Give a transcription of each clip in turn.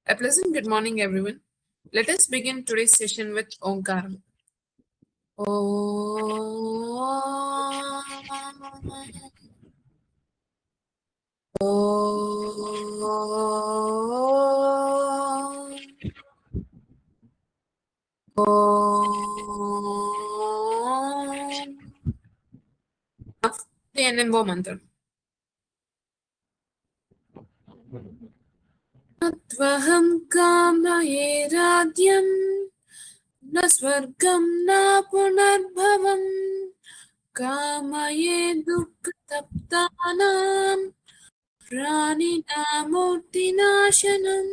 A pleasant good morning, everyone. Let us begin today's session with Omkaram. The NMO mantra. Tvaham kamaye radyam na swargam na punarbhavam kamaye dukkha taptanam praninaamurtinashanam.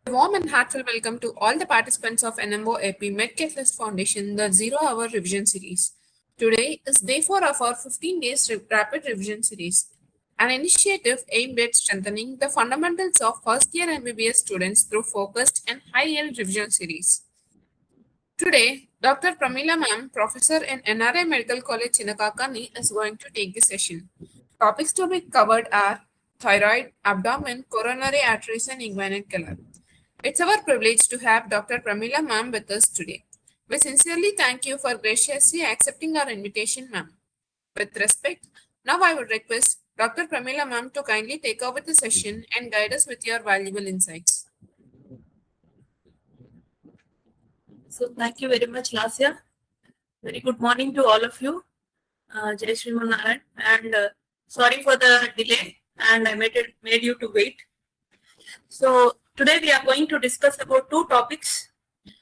A warm and heartfelt welcome to all the participants of NMO AP MedCatalyst Foundation, the 0-hour revision series. Today is day 4 of our 15 days rapid revision series, an initiative aimed at strengthening the fundamentals of first-year MBBS students through focused and high-yield revision series. Today, Dr. Pramila Ma'am, professor in NRI Medical College, Chinakakani, is going to take the session. Topics to be covered are thyroid, abdomen, coronary arteries, and inguinal canal. It's our privilege to have Dr. Pramila Ma'am with us today. We sincerely thank you for graciously accepting our invitation, ma'am. With respect, now I would request Dr. Pramila Ma'am to kindly take over the session and guide us with your valuable insights. So thank you very much, Lasya. Very good morning to all of you. Jai Shri Manaran, and sorry for the delay, and I made you to wait. So today we are going to discuss about two topics: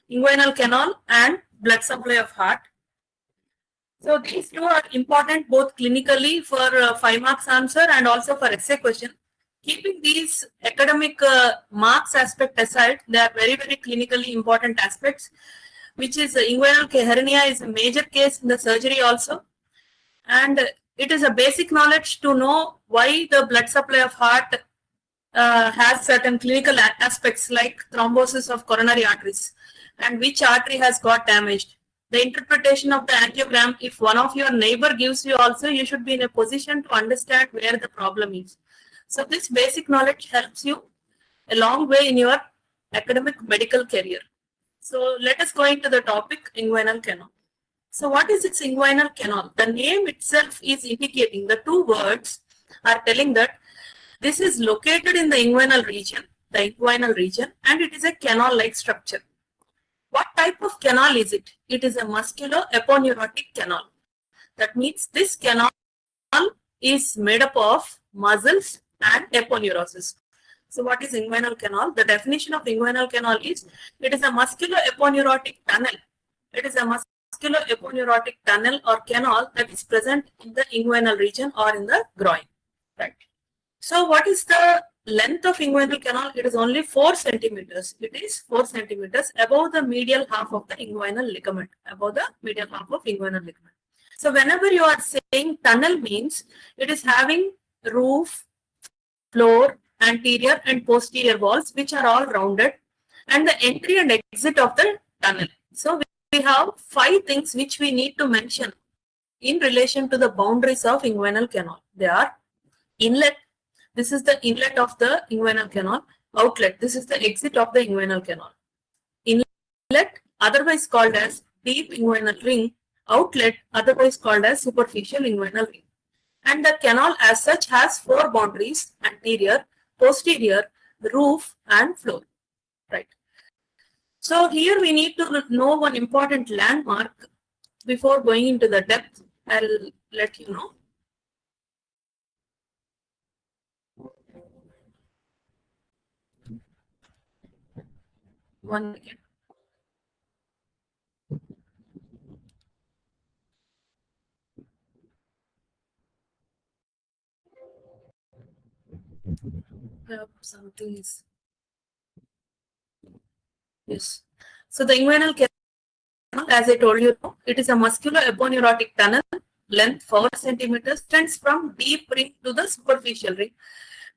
inguinal canal and blood supply of heart. So these two are important both clinically for 5 marks answer and also for essay question. Keeping these academic marks aspect aside, they are very, very clinically important aspects, which is inguinal hernia is a major case in the surgery also. And it is a basic knowledge to know why the blood supply of heart has certain clinical aspects like thrombosis of coronary arteries and which artery has got damaged. The interpretation of the angiogram, if one of your neighbor gives you also, you should be in a position to understand where the problem is. So this basic knowledge helps you a long way in your academic medical career. So let us go into the topic inguinal canal. So what is its inguinal canal? The name itself is indicating, the two words are telling that this is located in the inguinal region, and it is a canal-like structure. What type of canal is it? It is a musculo-aponeurotic canal. That means this canal is made up of muscles and aponeurosis. So what is inguinal canal? The definition of inguinal canal is it is a musculo-aponeurotic tunnel. It is a musculo-aponeurotic tunnel or canal that is present in the inguinal region or in the groin. Right. So what is the length of inguinal canal? It is only 4 centimeters. It is 4 centimeters above the medial half of the inguinal ligament. Above the medial half of inguinal ligament. So whenever you are saying tunnel means it is having roof, floor, anterior and posterior walls which are all rounded and the entry and exit of the tunnel. So we have 5 things which we need to mention in relation to the boundaries of inguinal canal. They are inlet. This is the inlet of the inguinal canal. Outlet. This is the exit of the inguinal canal. Inlet, otherwise called as deep inguinal ring. Outlet, otherwise called as superficial inguinal ring. And the canal as such has 4 boundaries: anterior, posterior, roof and floor. Right. So here we need to know one important landmark before going into the depth. I'll let you know. One second. Something is. Yes. So the inguinal canal, as I told you, it is a musculo-aponeurotic tunnel, length 4 centimeters, extends from deep ring to the superficial ring.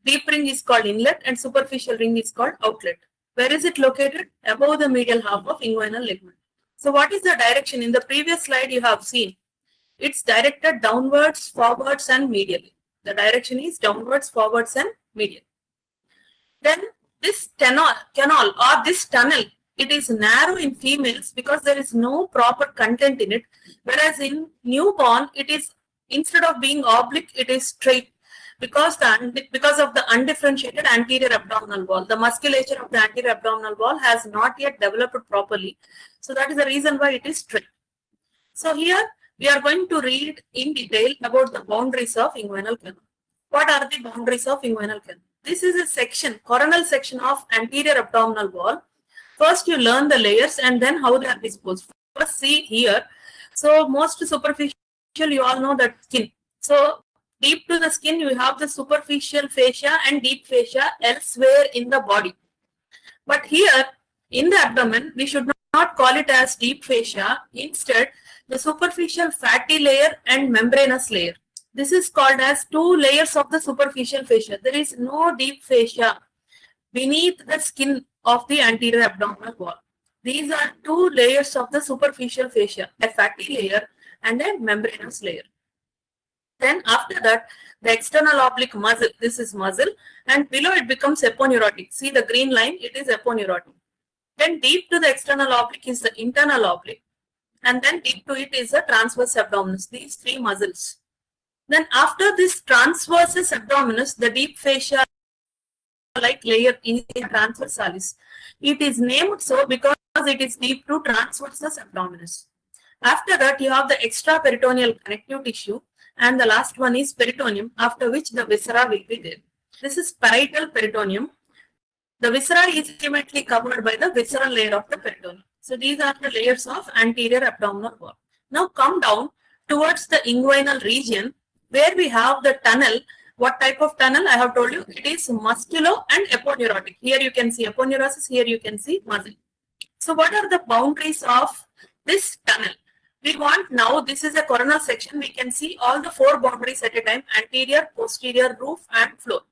Deep ring is called inlet and superficial ring is called outlet. Where is it located? Above the medial half of inguinal ligament. So what is the direction? In the previous slide you have seen, It's directed downwards, forwards, and medially. The direction is downwards, forwards, and medial. Then this canal or this tunnel, it is narrow in females because there is no proper content in it. Whereas in newborn, it is, instead of being oblique, it is straight because of the undifferentiated anterior abdominal wall. The musculature of the anterior abdominal wall has not yet developed properly. So that is the reason why it is straight. So here we are going to read in detail about the boundaries of inguinal canal. What are the boundaries of inguinal canal? This is a section, coronal section of anterior abdominal wall. First, you learn the layers and then how they are disposed. First, see here. So, most superficial, you all know that skin. So, deep to the skin, you have the superficial fascia and deep fascia elsewhere in the body. But here, in the abdomen, we should not call it as deep fascia. Instead, the superficial fatty layer and membranous layer. This is called as two layers of the superficial fascia. There is no deep fascia beneath the skin of the anterior abdominal wall. These are two layers of the superficial fascia, a fatty layer and a membranous layer. Then after that, the external oblique muscle, this is muscle, and below it becomes aponeurotic. See the green line, it is aponeurotic. Then deep to the external oblique is the internal oblique. And then deep to it is the transverse abdominis, these three muscles. Then after this transversus abdominis, the deep fascia like layer is transversalis. It is named so because it is deep to transversus abdominis. After that, you have the extraperitoneal connective tissue, and the last one is peritoneum, after which the viscera will be there. This is parietal peritoneum. The viscera is ultimately covered by the visceral layer of the peritoneum. So these are the layers of anterior abdominal wall. Now come down towards the inguinal region where we have the tunnel. What type of tunnel? I have told you it is musculo and aponeurotic. Here you can see aponeurosis, here you can see muscle. So what are the boundaries of this tunnel? We want now, this is a coronal section. We can see all the four boundaries at a time: anterior, posterior, roof, and floor.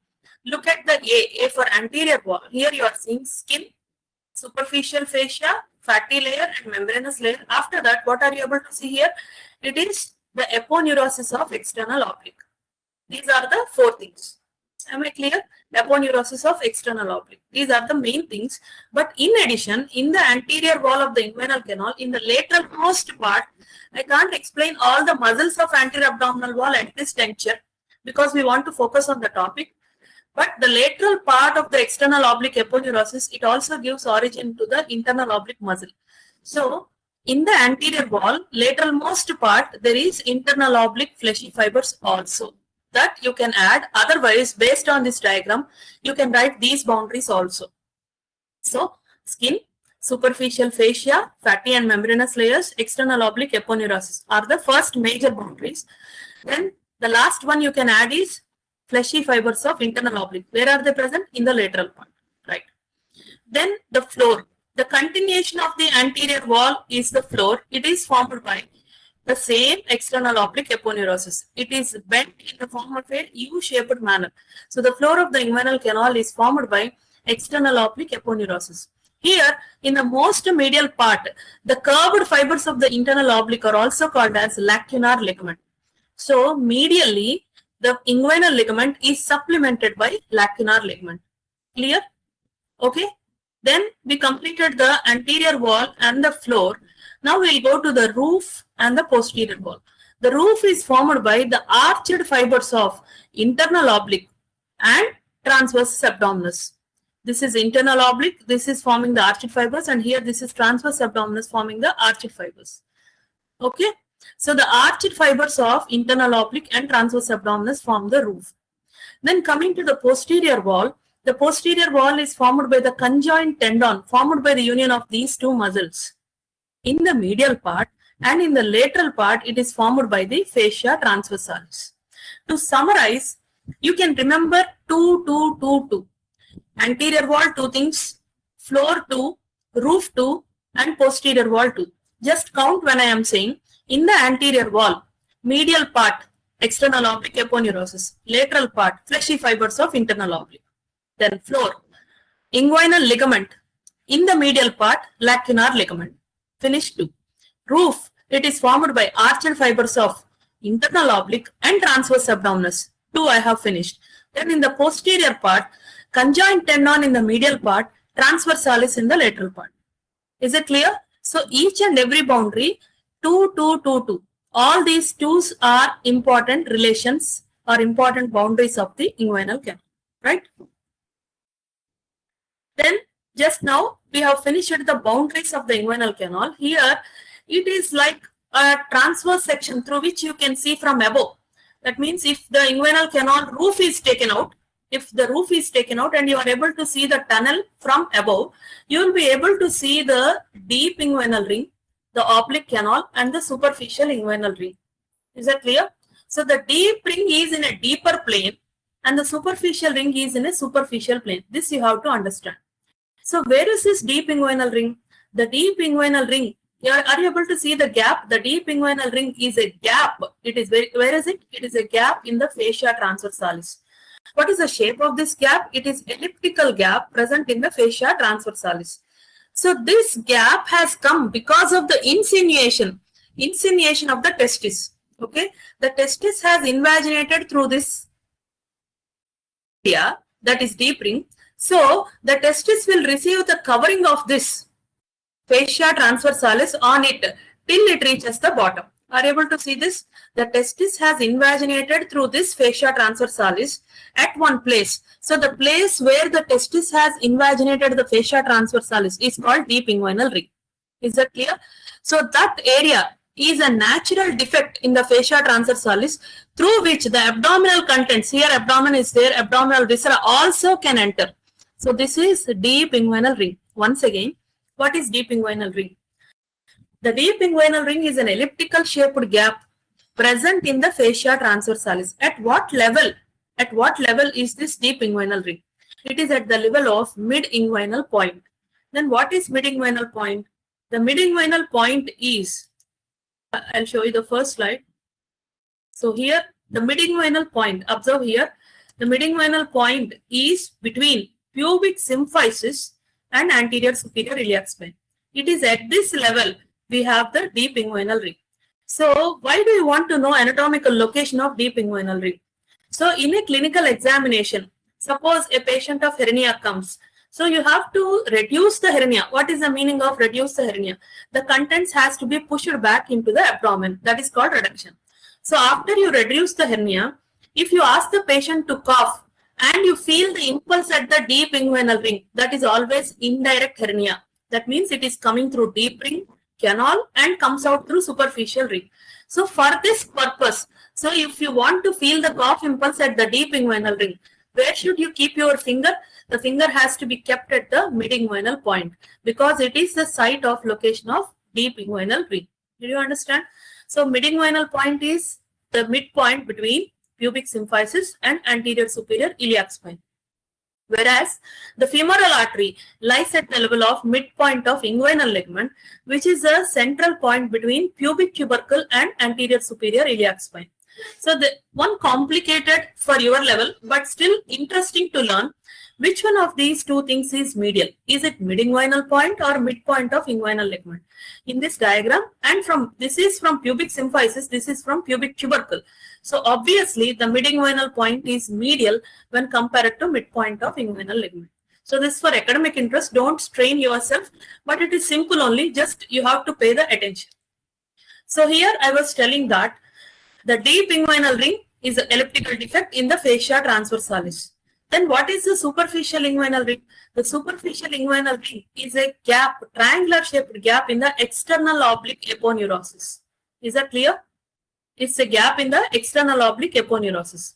Look at the A for anterior wall. Here you are seeing skin, superficial fascia, fatty layer, and membranous layer. After that, what are you able to see here? It is the aponeurosis of external oblique. These are the four things. Am I clear? Aponeurosis of external oblique. These are the main things. But in addition, in the anterior wall of the inguinal canal, in the lateral most part, I can't explain all the muscles of anterior abdominal wall at this juncture because we want to focus on the topic. But the lateral part of the external oblique aponeurosis, it also gives origin to the internal oblique muscle. So, in the anterior wall, lateral most part, there is internal oblique fleshy fibers also. That you can add. Otherwise, based on this diagram, you can write these boundaries also. So, skin, superficial fascia, fatty and membranous layers, external oblique aponeurosis are the first major boundaries. Then the last one you can add is fleshy fibers of internal oblique. Where are they present? In the lateral part, right? Then the floor. The continuation of the anterior wall is the floor. It is formed by the same external oblique aponeurosis. It is bent in the form of a U-shaped manner. So the floor of the inguinal canal is formed by external oblique aponeurosis. Here, in the most medial part, the curved fibers of the internal oblique are also called as lacunar ligament. So medially, the inguinal ligament is supplemented by lacunar ligament. Clear? Okay. Then we completed the anterior wall and the floor. Now we'll go to the roof and the posterior wall. The roof is formed by the arched fibers of internal oblique and transverse abdominis. This is internal oblique, this is forming the arched fibers, and here this is transverse abdominis forming the arched fibers. Okay. So the arched fibers of internal oblique and transverse abdominis form the roof. Then coming to the posterior wall is formed by the conjoint tendon formed by the union of these two muscles. In the medial part and in the lateral part, it is formed by the fascia transversalis. To summarize, you can remember 2, 2, 2, 2. Anterior wall, two things, floor 2, roof 2, and posterior wall 2. Just count when I am saying. In the anterior wall, medial part, external oblique aponeurosis, lateral part, fleshy fibers of internal oblique. Then floor, inguinal ligament. In the medial part, lacunar ligament. Finish 2. Roof, it is formed by arched fibers of internal oblique and transverse abdominis. 2 I have finished. Then in the posterior part, conjoint tendon in the medial part, transversalis in the lateral part. Is it clear? So each and every boundary, 2, 2, 2, 2. All these 2's are important relations or important boundaries of the inguinal canal, right? Then just now we have finished the boundaries of the inguinal canal. Here it is like a transverse section through which you can see from above. That means if the inguinal canal roof is taken out, if the roof is taken out and you are able to see the tunnel from above, you will be able to see the deep inguinal ring, the oblique canal and the superficial inguinal ring. Is that clear? So the deep ring is in a deeper plane and the superficial ring is in a superficial plane. This you have to understand. So where is this deep inguinal ring? The deep inguinal ring, are you able to see the gap? The deep inguinal ring is a gap. It is where is it? It is a gap in the fascia transversalis. What is the shape of this gap? It is elliptical gap present in the fascia transversalis. So this gap has come because of the insinuation of the testis. Okay, the testis has invaginated through this area, that is deep ring. So the testis will receive the covering of this fascia transversalis on it till it reaches the bottom. Are you able to see this? The testis has invaginated through this fascia transversalis at one place. So the place where the testis has invaginated the fascia transversalis is called deep inguinal ring. Is that clear? So that area is a natural defect in the fascia transversalis through which the abdominal contents, here abdomen is there, abdominal viscera also can enter. So this is deep inguinal ring. Once again, what is deep inguinal ring? The deep inguinal ring is an elliptical shaped gap present in the fascia transversalis. At what level? At what level is this deep inguinal ring? It is at the level of mid-inguinal point. Then what is mid-inguinal point? The mid-inguinal point is, I'll show you the first slide. So here, the mid-inguinal point, observe here, the mid-inguinal point is between pubic symphysis and anterior superior iliac spine. It is at this level we have the deep inguinal ring. So why do you want to know anatomical location of deep inguinal ring? So in a clinical examination, suppose a patient of hernia comes. So you have to reduce the hernia. What is the meaning of reduce the hernia? The contents has to be pushed back into the abdomen. That is called reduction. So after you reduce the hernia, if you ask the patient to cough and you feel the impulse at the deep inguinal ring, that is always indirect hernia. That means it is coming through deep ring, canal and comes out through superficial ring. So for this purpose, so if you want to feel the cough impulse at the deep inguinal ring, where should you keep your finger? The finger has to be kept at the mid-inguinal point because it is the site of location of deep inguinal ring. Did you understand? So mid-inguinal point is the midpoint between pubic symphysis and anterior superior iliac spine. Whereas the femoral artery lies at the level of midpoint of inguinal ligament, which is a central point between pubic tubercle and anterior superior iliac spine. So the one complicated for your level, but still interesting to learn, which one of these two things is medial? Is it mid-inguinal point or midpoint of inguinal ligament? In this diagram, and from this is from pubic symphysis, this is from pubic tubercle. So obviously the mid-inguinal point is medial when compared to midpoint of inguinal ligament. So this for academic interest, don't strain yourself, but it is simple only, just you have to pay the attention. So here I was telling that the deep inguinal ring is an elliptical defect in the fascia transversalis. Then what is the superficial inguinal ring? The superficial inguinal ring is a gap, triangular shaped gap in the external oblique aponeurosis. Is that clear? It's a gap in the external oblique aponeurosis.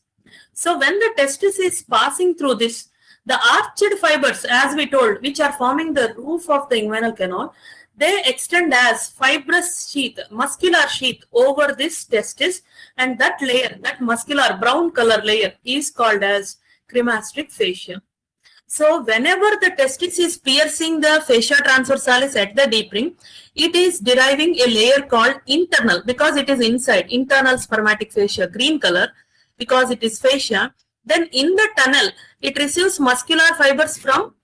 So when the testis is passing through this, the arched fibers, as we told, which are forming the roof of the inguinal canal, they extend as fibrous sheath, muscular sheath over this testis, and that layer, that muscular brown color layer is called as cremasteric fascia. So whenever the testis is piercing the fascia transversalis at the deep ring, it is deriving a layer called internal, because it is inside, internal spermatic fascia, green color, because it is fascia. Then in the tunnel, it receives muscular fibers from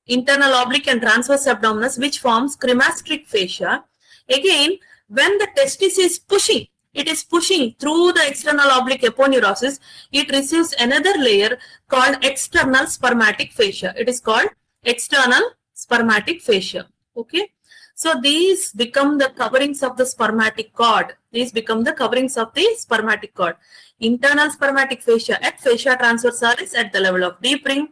internal oblique and transverse abdominis, which forms cremasteric fascia. Again, when the testis is pushing, it is pushing through the external oblique aponeurosis. It receives another layer called external spermatic fascia. It is called external spermatic fascia. Okay. So these become the coverings of the spermatic cord. These become the coverings of the spermatic cord. Internal spermatic fascia at fascia transversalis at the level of deep ring.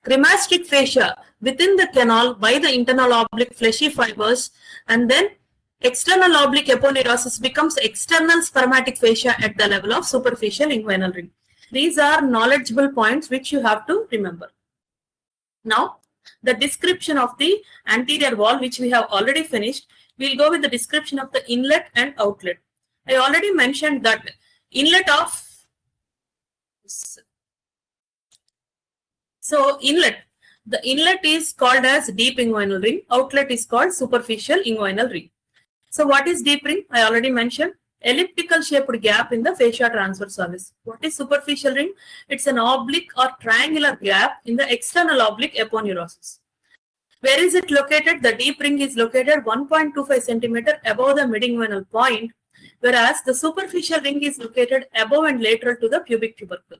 Cremastic fascia within the canal by the internal oblique fleshy fibers, and then external oblique aponeurosis becomes external spermatic fascia at the level of superficial inguinal ring. These are knowledgeable points which you have to remember. Now, the description of the anterior wall, which we have already finished, we'll go with the description of the inlet and outlet. I already mentioned that inlet of, so inlet, the inlet is called as deep inguinal ring, outlet is called superficial inguinal ring. So what is deep ring? I already mentioned elliptical shaped gap in the fascia transversalis. What is superficial ring? It's an oblique or triangular gap in the external oblique aponeurosis. Where is it located? The deep ring is located 1.25 centimeter above the mid-inguinal point, whereas the superficial ring is located above and lateral to the pubic tubercle.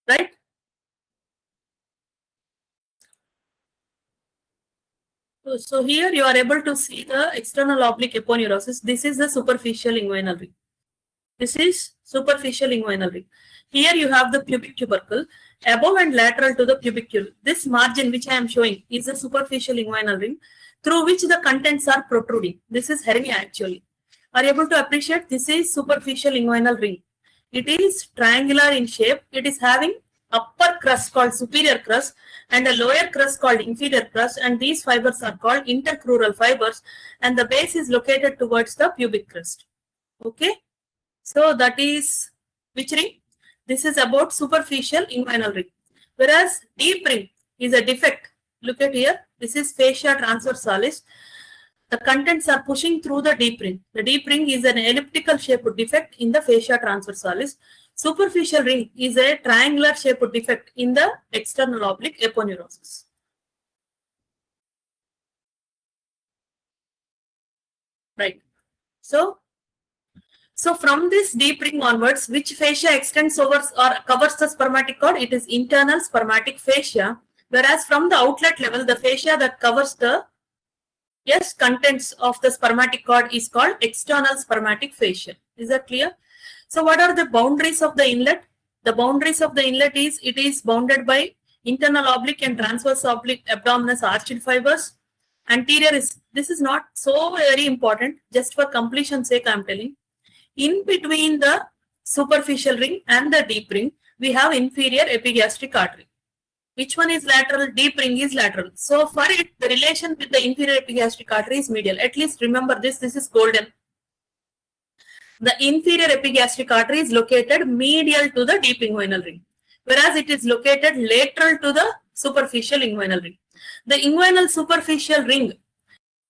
Right? So here you are able to see the external oblique aponeurosis. This is the superficial inguinal ring. This is superficial inguinal ring. Here you have the pubic tubercle above and lateral to the pubic tubercle. This margin which I am showing is the superficial inguinal ring through which the contents are protruding. This is hernia actually. Are you able to appreciate? This is superficial inguinal ring. It is triangular in shape. It is having upper crust called superior crust and a lower crust called inferior crust, and these fibers are called intercrural fibers, and the base is located towards the pubic crust. Okay. So that is which ring? This is about superficial inguinal ring. Whereas deep ring is a defect. Look at here. This is fascia transversalis. The contents are pushing through the deep ring. The deep ring is an elliptical shaped defect in the fascia transversalis. Superficial ring is a triangular shaped defect in the external oblique aponeurosis. Right. So from this deep ring onwards, which fascia extends over or covers the spermatic cord? It is internal spermatic fascia. Whereas from the outlet level, the fascia that covers the contents of the spermatic cord is called external spermatic fascia. Is that clear? So what are the boundaries of the inlet? The boundaries of the inlet is, it is bounded by internal oblique and transverse oblique abdominis arched fibers. Anterior is, this is not so very important, just for completion's sake I am telling. In between the superficial ring and the deep ring, we have inferior epigastric artery. Which one is lateral? Deep ring is lateral. So for it, the relation with the inferior epigastric artery is medial. At least remember this, this is golden. The inferior epigastric artery is located medial to the deep inguinal ring, whereas it is located lateral to the superficial inguinal ring. The inguinal superficial ring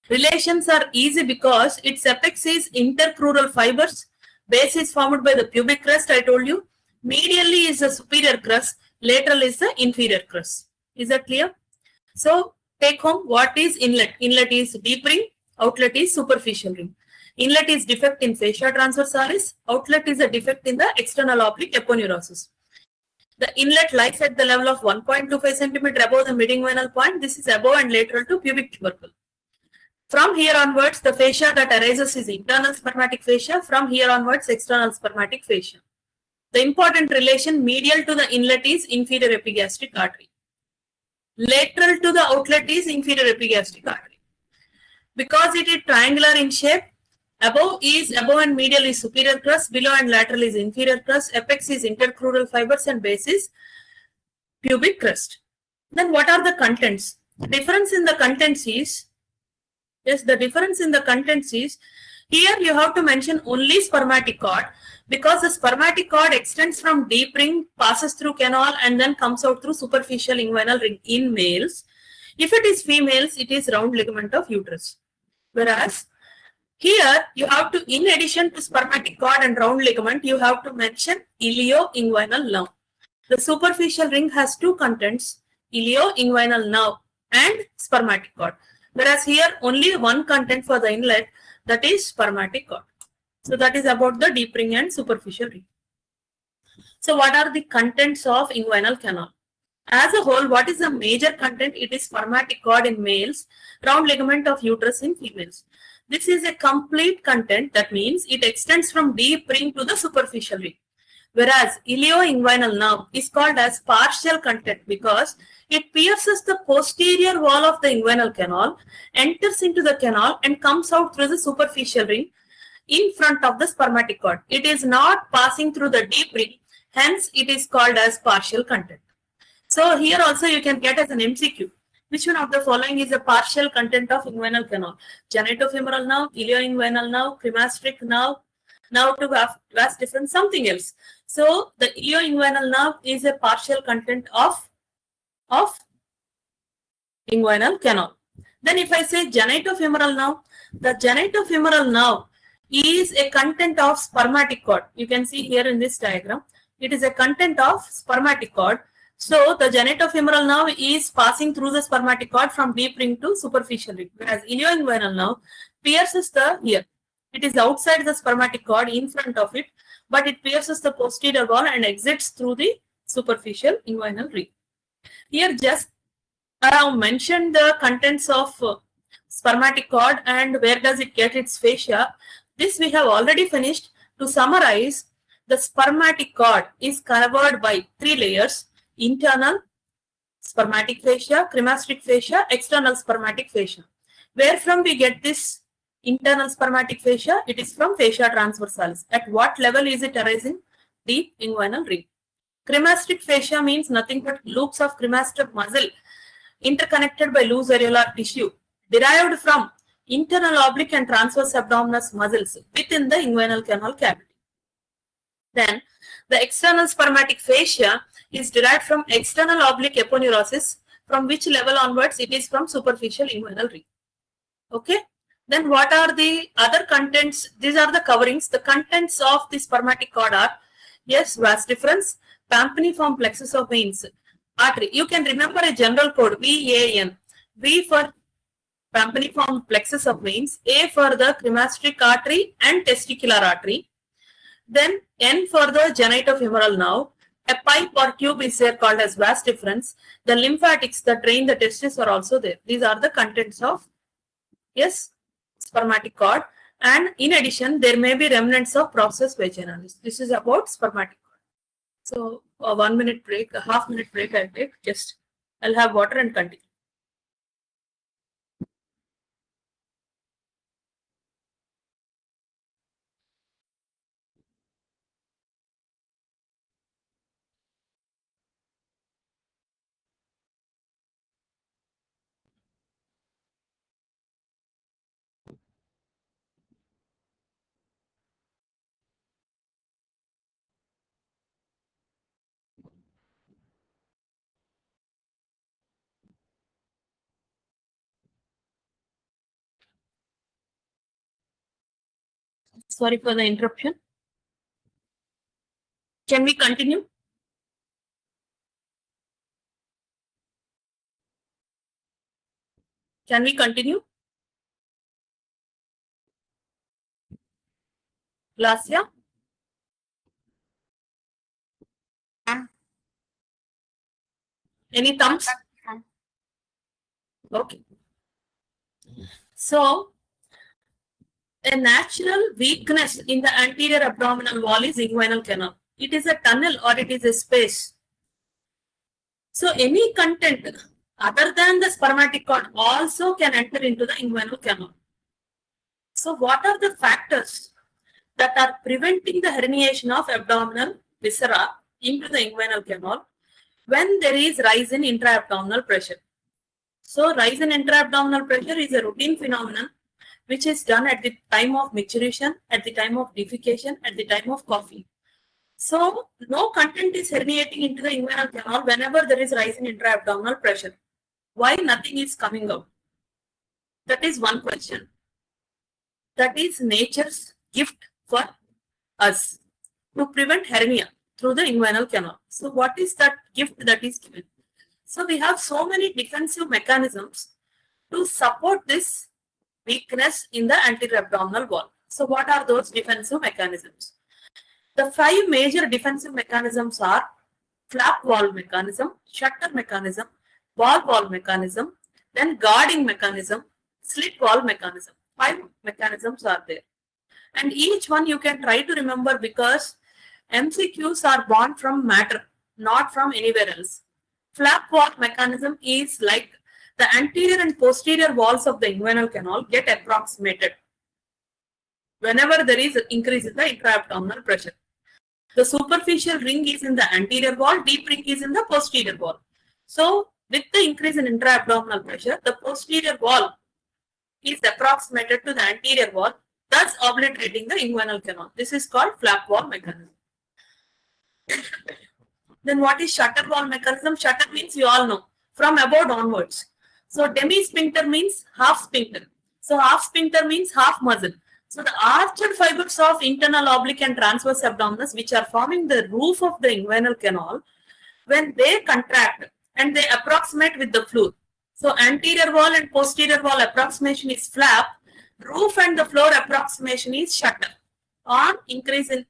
relations are easy because its apex is intercrural fibers, base is formed by the pubic crust, I told you. Medially is the superior crust, lateral is the inferior crust. Is that clear? So take home, what is inlet? Inlet is deep ring, outlet is superficial ring. Inlet is defect in fascia transversalis, outlet is a defect in the external oblique aponeurosis. The inlet lies at the level of 1.25 centimeter above the mid-inguinal point. This is above and lateral to pubic tubercle. From here onwards, the fascia that arises is internal spermatic fascia. From here onwards, external spermatic fascia. The important relation medial to the inlet is inferior epigastric artery. Lateral to the outlet is inferior epigastric artery. Because it is triangular in shape, above and medial is superior crust, below and lateral is inferior crust, apex is intercrural fibers, and base is pubic crust. Then what are the contents? The difference in the contents is, the difference in the contents is, here you have to mention only spermatic cord, because the spermatic cord extends from deep ring, passes through canal, and then comes out through superficial inguinal ring in males. If it is females, it is round ligament of uterus. Whereas here you have to, in addition to spermatic cord and round ligament, you have to mention ilioinguinal nerve. The superficial ring has two contents, ilioinguinal nerve and spermatic cord. Whereas here only one content for the inlet, that is spermatic cord. So that is about the deep ring and superficial ring. So what are the contents of inguinal canal? As a whole, what is the major content? It is spermatic cord in males, round ligament of uterus in females. This is a complete content. That means it extends from deep ring to the superficial ring. Whereas ilioinguinal nerve is called as partial content because it pierces the posterior wall of the inguinal canal, enters into the canal and comes out through the superficial ring in front of the spermatic cord. It is not passing through the deep ring, hence it is called as partial content. So here also you can get as an MCQ. Which one of the following is a partial content of inguinal canal? Genitofemoral nerve, ilioinguinal nerve, cremasteric nerve, nerve to vas deferens, something else. So the ilioinguinal nerve is a partial content of inguinal canal. Then if I say genitofemoral nerve, the genitofemoral nerve is a content of spermatic cord. You can see here in this diagram, it is a content of spermatic cord. So the genitofemoral nerve is passing through the spermatic cord from deep ring to superficial ring, whereas ilioinguinal nerve pierces the here. It is outside the spermatic cord, in front of it, but it pierces the posterior wall and exits through the superficial inguinal ring. Here just I have mentioned the contents of spermatic cord and where does it get its fascia. This we have already finished. To summarize, the spermatic cord is covered by 3 layers: internal spermatic fascia, cremasteric fascia, external spermatic fascia. Where from we get this internal spermatic fascia? It is from fascia transversalis. At what level is it arising? Deep inguinal ring. Cremasteric fascia means nothing but loops of cremaster muscle interconnected by loose areolar tissue derived from internal oblique and transverse abdominis muscles within the inguinal canal cavity. Then the external spermatic fascia is derived from external oblique aponeurosis, from which level onwards it is from superficial inguinal ring. Okay. Then what are the other contents? These are the coverings. The contents of the spermatic cord are, yes, vas deferens, pampiniform plexus of veins, artery. You can remember a general code, VAN. V for pampiniform plexus of veins, A for the cremasteric artery and testicular artery. Then N for the genitofemoral nerve. A pipe or tube is there called as vas deferens. The lymphatics that drain the testes are also there. These are the contents of, yes, spermatic cord. And in addition, there may be remnants of process vaginalis. This is about spermatic cord. So a 1 minute break, a half-minute break I'll take. Just I'll have water and continue. Sorry for the interruption. Can we continue? Can we continue? Lasya? Any thumbs? Okay. So, a natural weakness in the anterior abdominal wall is inguinal canal. It is a tunnel or it is a space. So, any content other than the spermatic cord also can enter into the inguinal canal. So, what are the factors that are preventing the herniation of abdominal viscera into the inguinal canal when there is rise in intra-abdominal pressure? So, rise in intra-abdominal pressure is a routine phenomenon which is done at the time of maturation, at the time of defecation, at the time of coughing. So, no content is herniating into the inguinal canal whenever there is rise in intra-abdominal pressure. Why nothing is coming out? That is one question. That is nature's gift for us to prevent hernia through the inguinal canal. So, what is that gift that is given? So we have so many defensive mechanisms to support this weakness in the anterior abdominal wall. So what are those defensive mechanisms? The 5 major defensive mechanisms are flap wall mechanism, shutter mechanism, ball wall mechanism, then guarding mechanism, slit wall mechanism. 5 mechanisms are there. And each one you can try to remember because MCQs are born from matter, not from anywhere else. Flap wall mechanism is like the anterior and posterior walls of the inguinal canal get approximated whenever there is an increase in the intra-abdominal pressure. The superficial ring is in the anterior wall, deep ring is in the posterior wall. So with the increase in intra-abdominal pressure, the posterior wall is approximated to the anterior wall, thus obliterating the inguinal canal. This is called flap wall mechanism. Then what is shutter wall mechanism? Shutter means you all know, from above downwards. So demi-sphincter means half sphincter. So half sphincter means half muscle. So the arched fibers of internal oblique and transverse abdominis, which are forming the roof of the inguinal canal, when they contract and they approximate with the floor. So anterior wall and posterior wall approximation is flap, roof and the floor approximation is shutter. On increase in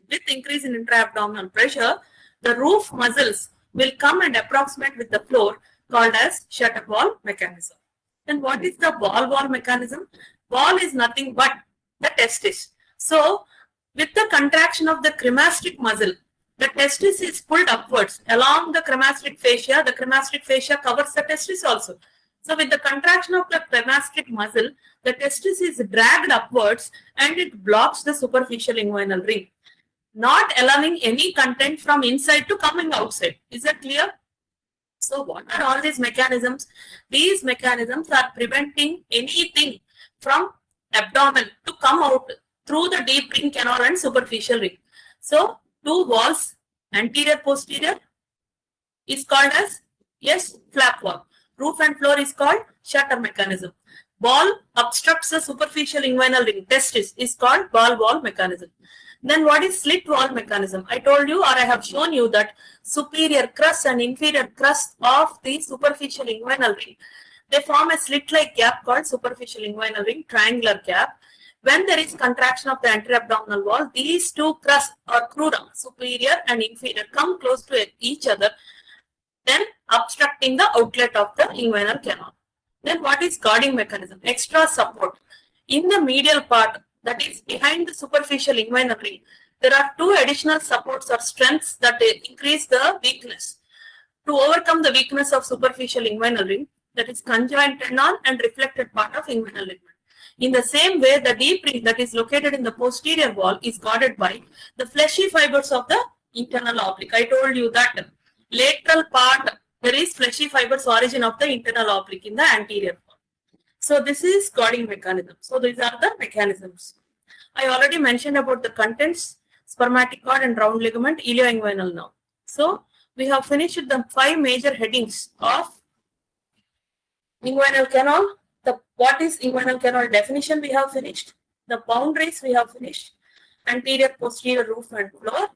with increase in intra-abdominal pressure, the roof muscles will come and approximate with the floor, called as shutter wall mechanism. Then what is the ball wall mechanism? Ball is nothing but the testis. So with the contraction of the cremasteric muscle, the testis is pulled upwards along the cremasteric fascia. The cremasteric fascia covers the testis also. So with the contraction of the cremasteric muscle, the testis is dragged upwards and it blocks the superficial inguinal ring, not allowing any content from inside to coming outside. Is that clear? So what are all these mechanisms? These mechanisms are preventing anything from abdomen to come out through the deep ring canal and superficial ring. So 2 walls, anterior, posterior, is called as, yes, flap wall. Roof and floor is called shutter mechanism. Ball obstructs the superficial inguinal ring, testis, is called ball wall mechanism. Then what is slit wall mechanism? I told you, or I have shown you, that superior crust and inferior crust of the superficial inguinal ring, they form a slit-like gap called superficial inguinal ring, triangular gap. When there is contraction of the anterior abdominal wall, these 2 crusts or crura, superior and inferior, come close to each other, then obstructing the outlet of the inguinal canal. Then what is guarding mechanism? Extra support. In the medial part, that is behind the superficial inguinal ring, there are 2 additional supports or strengths that increase the weakness. To overcome the weakness of superficial inguinal ring, that is conjoint tendon and reflected part of inguinal ligament. In the same way, the deep ring that is located in the posterior wall is guarded by the fleshy fibers of the internal oblique. I told you that lateral part, there is fleshy fibers origin of the internal oblique in the anterior wall. So this is guarding mechanism. So these are the mechanisms. I already mentioned about the contents, spermatic cord and round ligament, ilioinguinal nerve. So we have finished the 5 major headings of inguinal canal. What is inguinal canal definition we have finished. The boundaries we have finished. Anterior, posterior, roof and floor.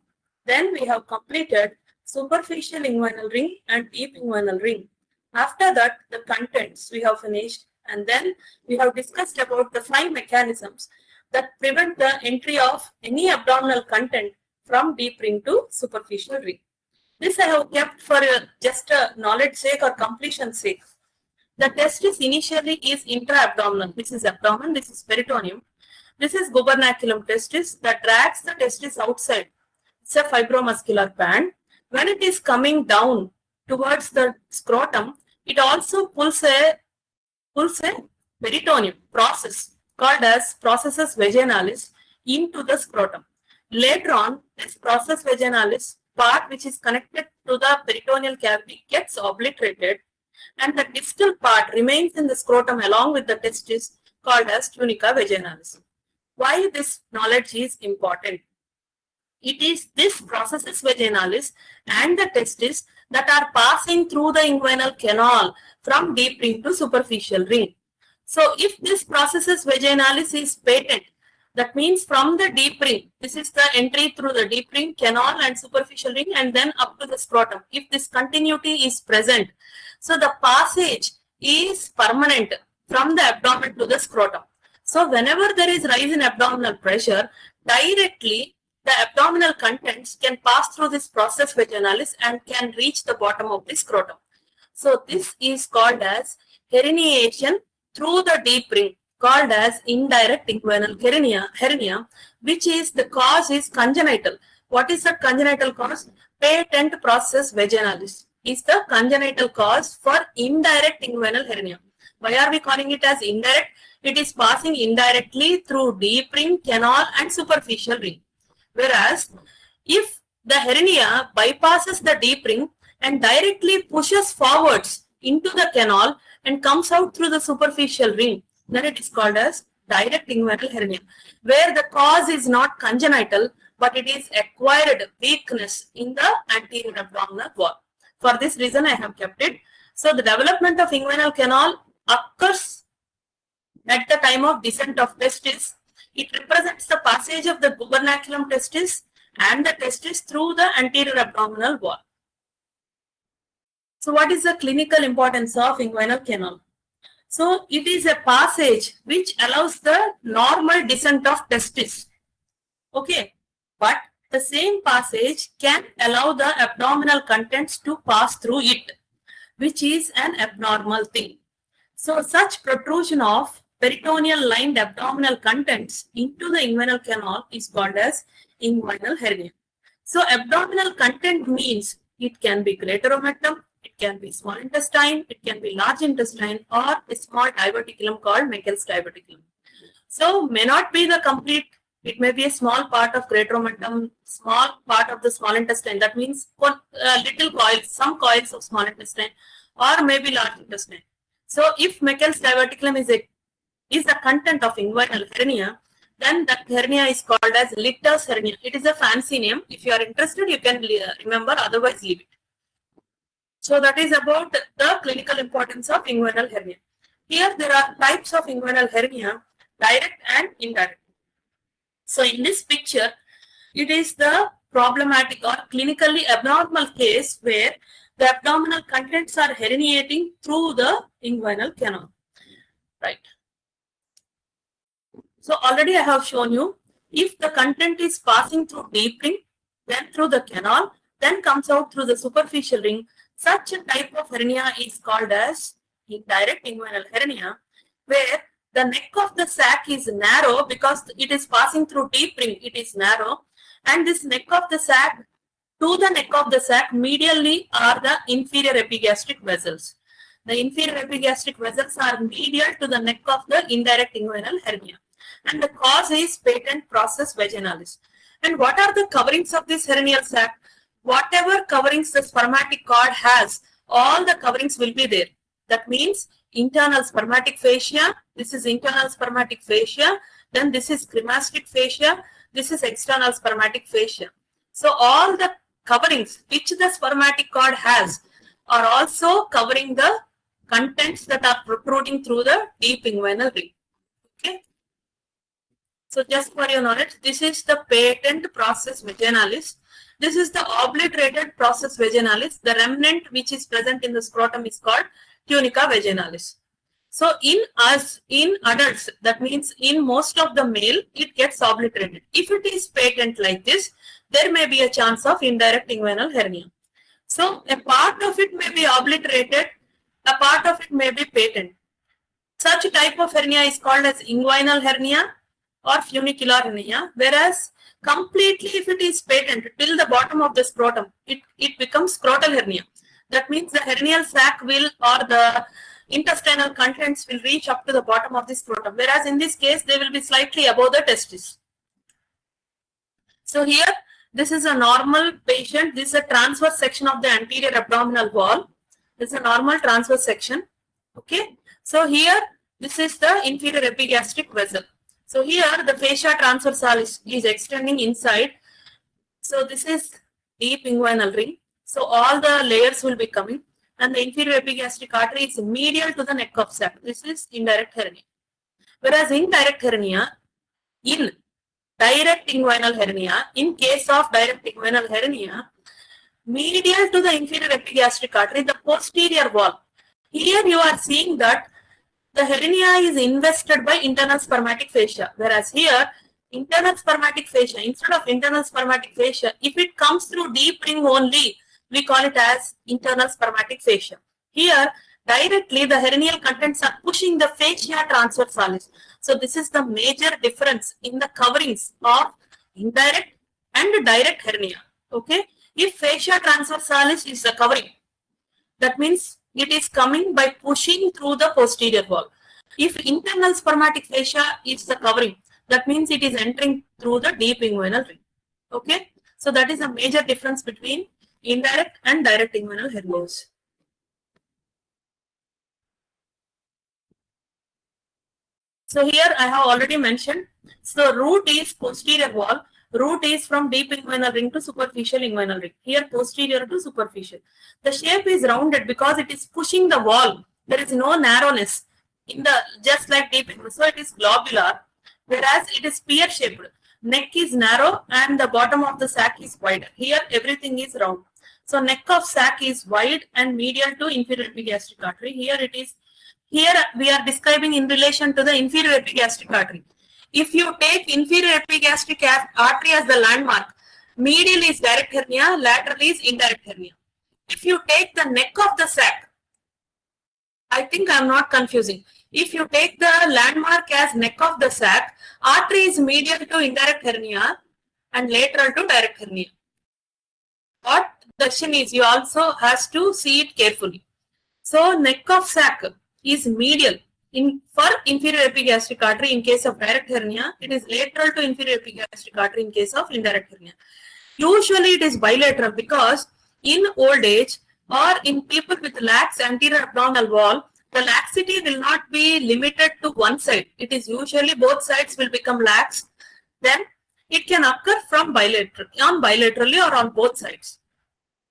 Then we have completed superficial inguinal ring and deep inguinal ring. After that, the contents we have finished. And then we have discussed about the 5 mechanisms that prevent the entry of any abdominal content from deep ring to superficial ring. This I have kept for just a knowledge sake or completion sake. The testis initially is intra-abdominal. This is abdomen, this is peritoneum. This is gubernaculum testis that drags the testis outside. It's a fibromuscular band. When it is coming down towards the scrotum, it also pulls a peritoneum process called as processus vaginalis into the scrotum. Later on, this process vaginalis part which is connected to the peritoneal cavity gets obliterated and the distal part remains in the scrotum along with the testis called as tunica vaginalis. Why this knowledge is important? It is this processus vaginalis and the testis that are passing through the inguinal canal from deep ring to superficial ring. So if this processus vaginalis is patent, That means from the deep ring, this is the entry through the deep ring, canal and superficial ring, and then up to the scrotum. If this continuity is present, so the passage is permanent from the abdomen to the scrotum. So whenever there is rise in abdominal pressure, directly the abdominal contents can pass through this process vaginalis and can reach the bottom of the scrotum. So this is called as herniation through the deep ring, called as indirect inguinal hernia, which is the cause is congenital. What is the congenital cause? Patent process vaginalis is the congenital cause for indirect inguinal hernia. Why are we calling it as indirect? It is passing indirectly through deep ring, canal and superficial ring. Whereas if the hernia bypasses the deep ring and directly pushes forwards into the canal and comes out through the superficial ring, then it is called as direct inguinal hernia, where the cause is not congenital, but it is acquired weakness in the anterior abdominal wall. For this reason, I have kept it. So the development of inguinal canal occurs at the time of descent of testis. It represents the passage of the gubernaculum testis and the testis through the anterior abdominal wall. So what is the clinical importance of inguinal canal? So it is a passage which allows the normal descent of testis. Okay, but the same passage can allow the abdominal contents to pass through it, which is an abnormal thing. So such protrusion of peritoneal lined abdominal contents into the inguinal canal is called as inguinal hernia. So abdominal content means it can be greater omentum, it can be small intestine, it can be large intestine, or a small diverticulum called Meckel's diverticulum. So may not be the complete, it may be a small part of greater omentum, small part of the small intestine. That means little coils, some coils of small intestine, or maybe large intestine. So if Meckel's diverticulum is the content of inguinal hernia, then that hernia is called as Litter's hernia. It is a fancy name. If you are interested, you can remember, otherwise leave it. So that is about the clinical importance of inguinal hernia. Here there are types of inguinal hernia, direct and indirect. So in this picture, it is the problematic or clinically abnormal case where the abdominal contents are herniating through the inguinal canal. Right. So already I have shown you, if the content is passing through deep ring, then through the canal, then comes out through the superficial ring, such a type of hernia is called as indirect inguinal hernia, where the neck of the sac is narrow because it is passing through deep ring, it is narrow, and this neck of the sac, to the neck of the sac medially are the inferior epigastric vessels. The inferior epigastric vessels are medial to the neck of the indirect inguinal hernia. And the cause is patent process vaginalis. And what are the coverings of this hernial sac? Whatever coverings the spermatic cord has, all the coverings will be there. That means internal spermatic fascia, this is internal spermatic fascia, then this is cremastic fascia, this is external spermatic fascia. So all the coverings which the spermatic cord has are also covering the contents that are protruding through the deep inguinal ring. Okay. So just for your knowledge, this is the patent process vaginalis. This is the obliterated process vaginalis. The remnant which is present in the scrotum is called tunica vaginalis. So in us, in adults, that means in most of the male, it gets obliterated. If it is patent like this, there may be a chance of indirect inguinal hernia. So a part of it may be obliterated, a part of it may be patent. Such a type of hernia is called as inguinal hernia or funicular hernia, whereas completely if it is patent till the bottom of the scrotum, it becomes scrotal hernia. That means the hernial sac will, or the intestinal contents will reach up to the bottom of the scrotum, whereas in this case they will be slightly above the testis. So here this is a normal patient. This is a transverse section of the anterior abdominal wall. This is a normal transverse section. Okay. So here this is the inferior epigastric vessel. So here the fascia transversalis is extending inside. So this is deep inguinal ring. So all the layers will be coming, and the inferior epigastric artery is medial to the neck of sac. This is indirect hernia. Whereas indirect hernia, in direct inguinal hernia, in case of direct inguinal hernia, medial to the inferior epigastric artery, the posterior wall. Here you are seeing that the hernia is invested by internal spermatic fascia, whereas here internal spermatic fascia, instead of internal spermatic fascia, if it comes through deep ring only, we call it as internal spermatic fascia. Here directly the hernial contents are pushing the fascia transversalis. So this is the major difference in the coverings of indirect and direct hernia. Okay, if fascia transversalis is the covering, that means it is coming by pushing through the posterior wall. If internal spermatic fascia is the covering, that means it is entering through the deep inguinal ring. Okay, so that is a major difference between indirect and direct inguinal hernias. So here I have already mentioned. So root is posterior wall. Root is from deep inguinal ring to superficial inguinal ring. Here posterior to superficial. The shape is rounded because it is pushing the wall. There is no narrowness in the just like deep inguinal. So it is globular, whereas it is spear shaped. Neck is narrow and the bottom of the sac is wider. Here everything is round. So neck of sac is wide and medial to inferior epigastric artery. Here it is. Here we are describing in relation to the inferior epigastric artery. If you take inferior epigastric artery as the landmark, medial is direct hernia, lateral is indirect hernia. If you take the neck of the sac, I think I am not confusing. If you take the landmark as neck of the sac, artery is medial to indirect hernia and lateral to direct hernia. What the question is, you also has to see it carefully. So neck of sac is medial for inferior epigastric artery in case of direct hernia. It is lateral to inferior epigastric artery in case of indirect hernia. Usually it is bilateral because in old age or in people with lax anterior abdominal wall, the laxity will not be limited to one side. It is usually both sides will become lax. Then it can occur from bilaterally or on both sides.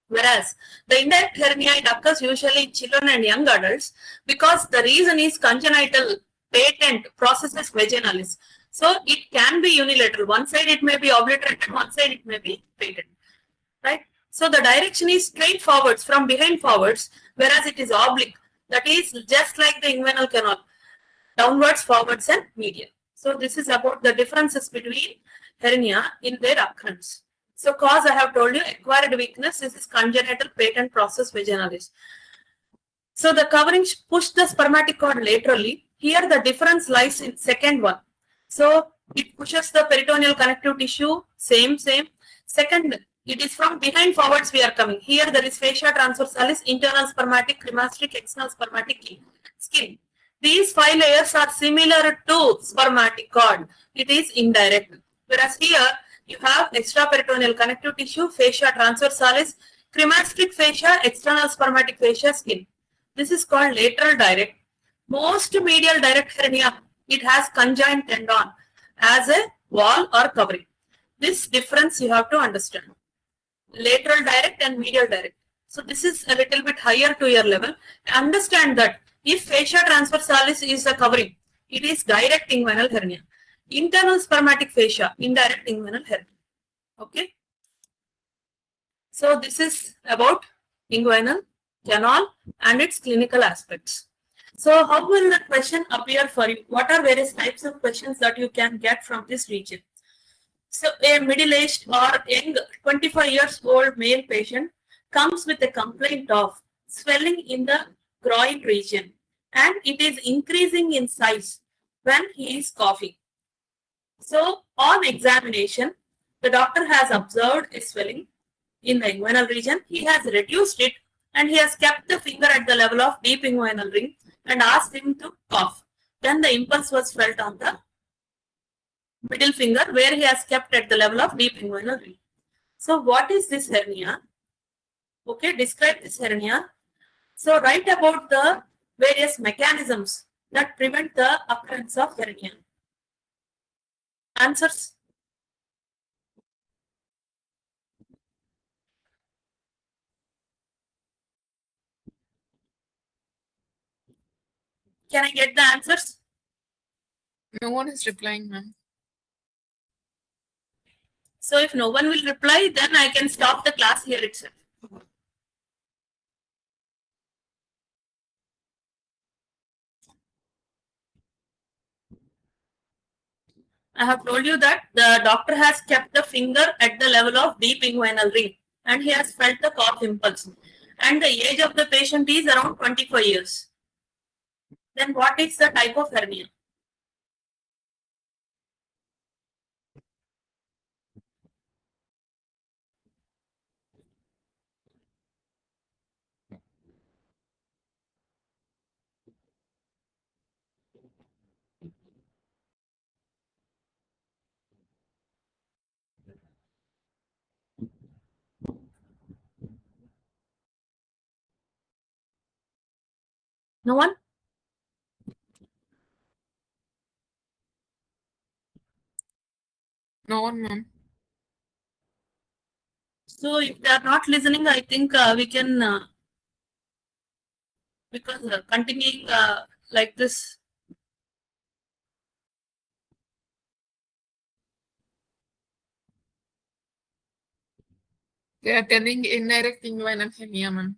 Whereas the indirect hernia, it occurs usually in children and young adults because the reason is congenital patent processus vaginalis. So it can be unilateral. One side it may be obliterated, one side it may be patent. Right? So the direction is straight forwards from behind forwards, whereas it is oblique. That is just like the inguinal canal, downwards, forwards, and medial. So this is about the differences between hernia in their occurrence. So cause I have told you, acquired weakness, this is congenital patent process vaginalis. So the covering push the spermatic cord laterally. Here the difference lies in second one. So it pushes the peritoneal connective tissue, same. Second, it is from behind forwards we are coming. Here there is fascia transversalis, internal spermatic, cremasteric, external spermatic skin. These 5 layers are similar to spermatic cord. It is indirect. Whereas here you have extraperitoneal connective tissue, fascia transversalis, cremasteric fascia, external spermatic fascia, skin. This is called lateral direct. Most medial direct hernia, it has conjoined tendon as a wall or covering. This difference you have to understand. Lateral direct and medial direct. So this is a little bit higher to your level. Understand that if fascia transversalis is the covering, it is direct inguinal hernia. Internal spermatic fascia, indirect inguinal hernia. Okay. So this is about inguinal canal and its clinical aspects. So how will the question appear for you? What are various types of questions that you can get from this region? So a middle-aged or young 25 years old male patient comes with a complaint of swelling in the groin region and it is increasing in size when he is coughing. So on examination, the doctor has observed a swelling in the inguinal region. He has reduced it and he has kept the finger at the level of deep inguinal ring and asked him to cough. Then the impulse was felt on the middle finger where he has kept at the level of deep inguinal ring. So what is this hernia? Okay, describe this hernia. So write about the various mechanisms that prevent the occurrence of hernia. Answers? Can I get the answers? No one is replying, ma'am. So if no one will reply, then I can stop the class here itself. I have told you that the doctor has kept the finger at the level of deep inguinal ring and he has felt the cough impulse. And the age of the patient is around 24 years. Then what is the type of hernia? No one? No one, ma'am. So if they are not listening, I think we can because continuing like this. They are telling indirect inguinal hernia, ma'am.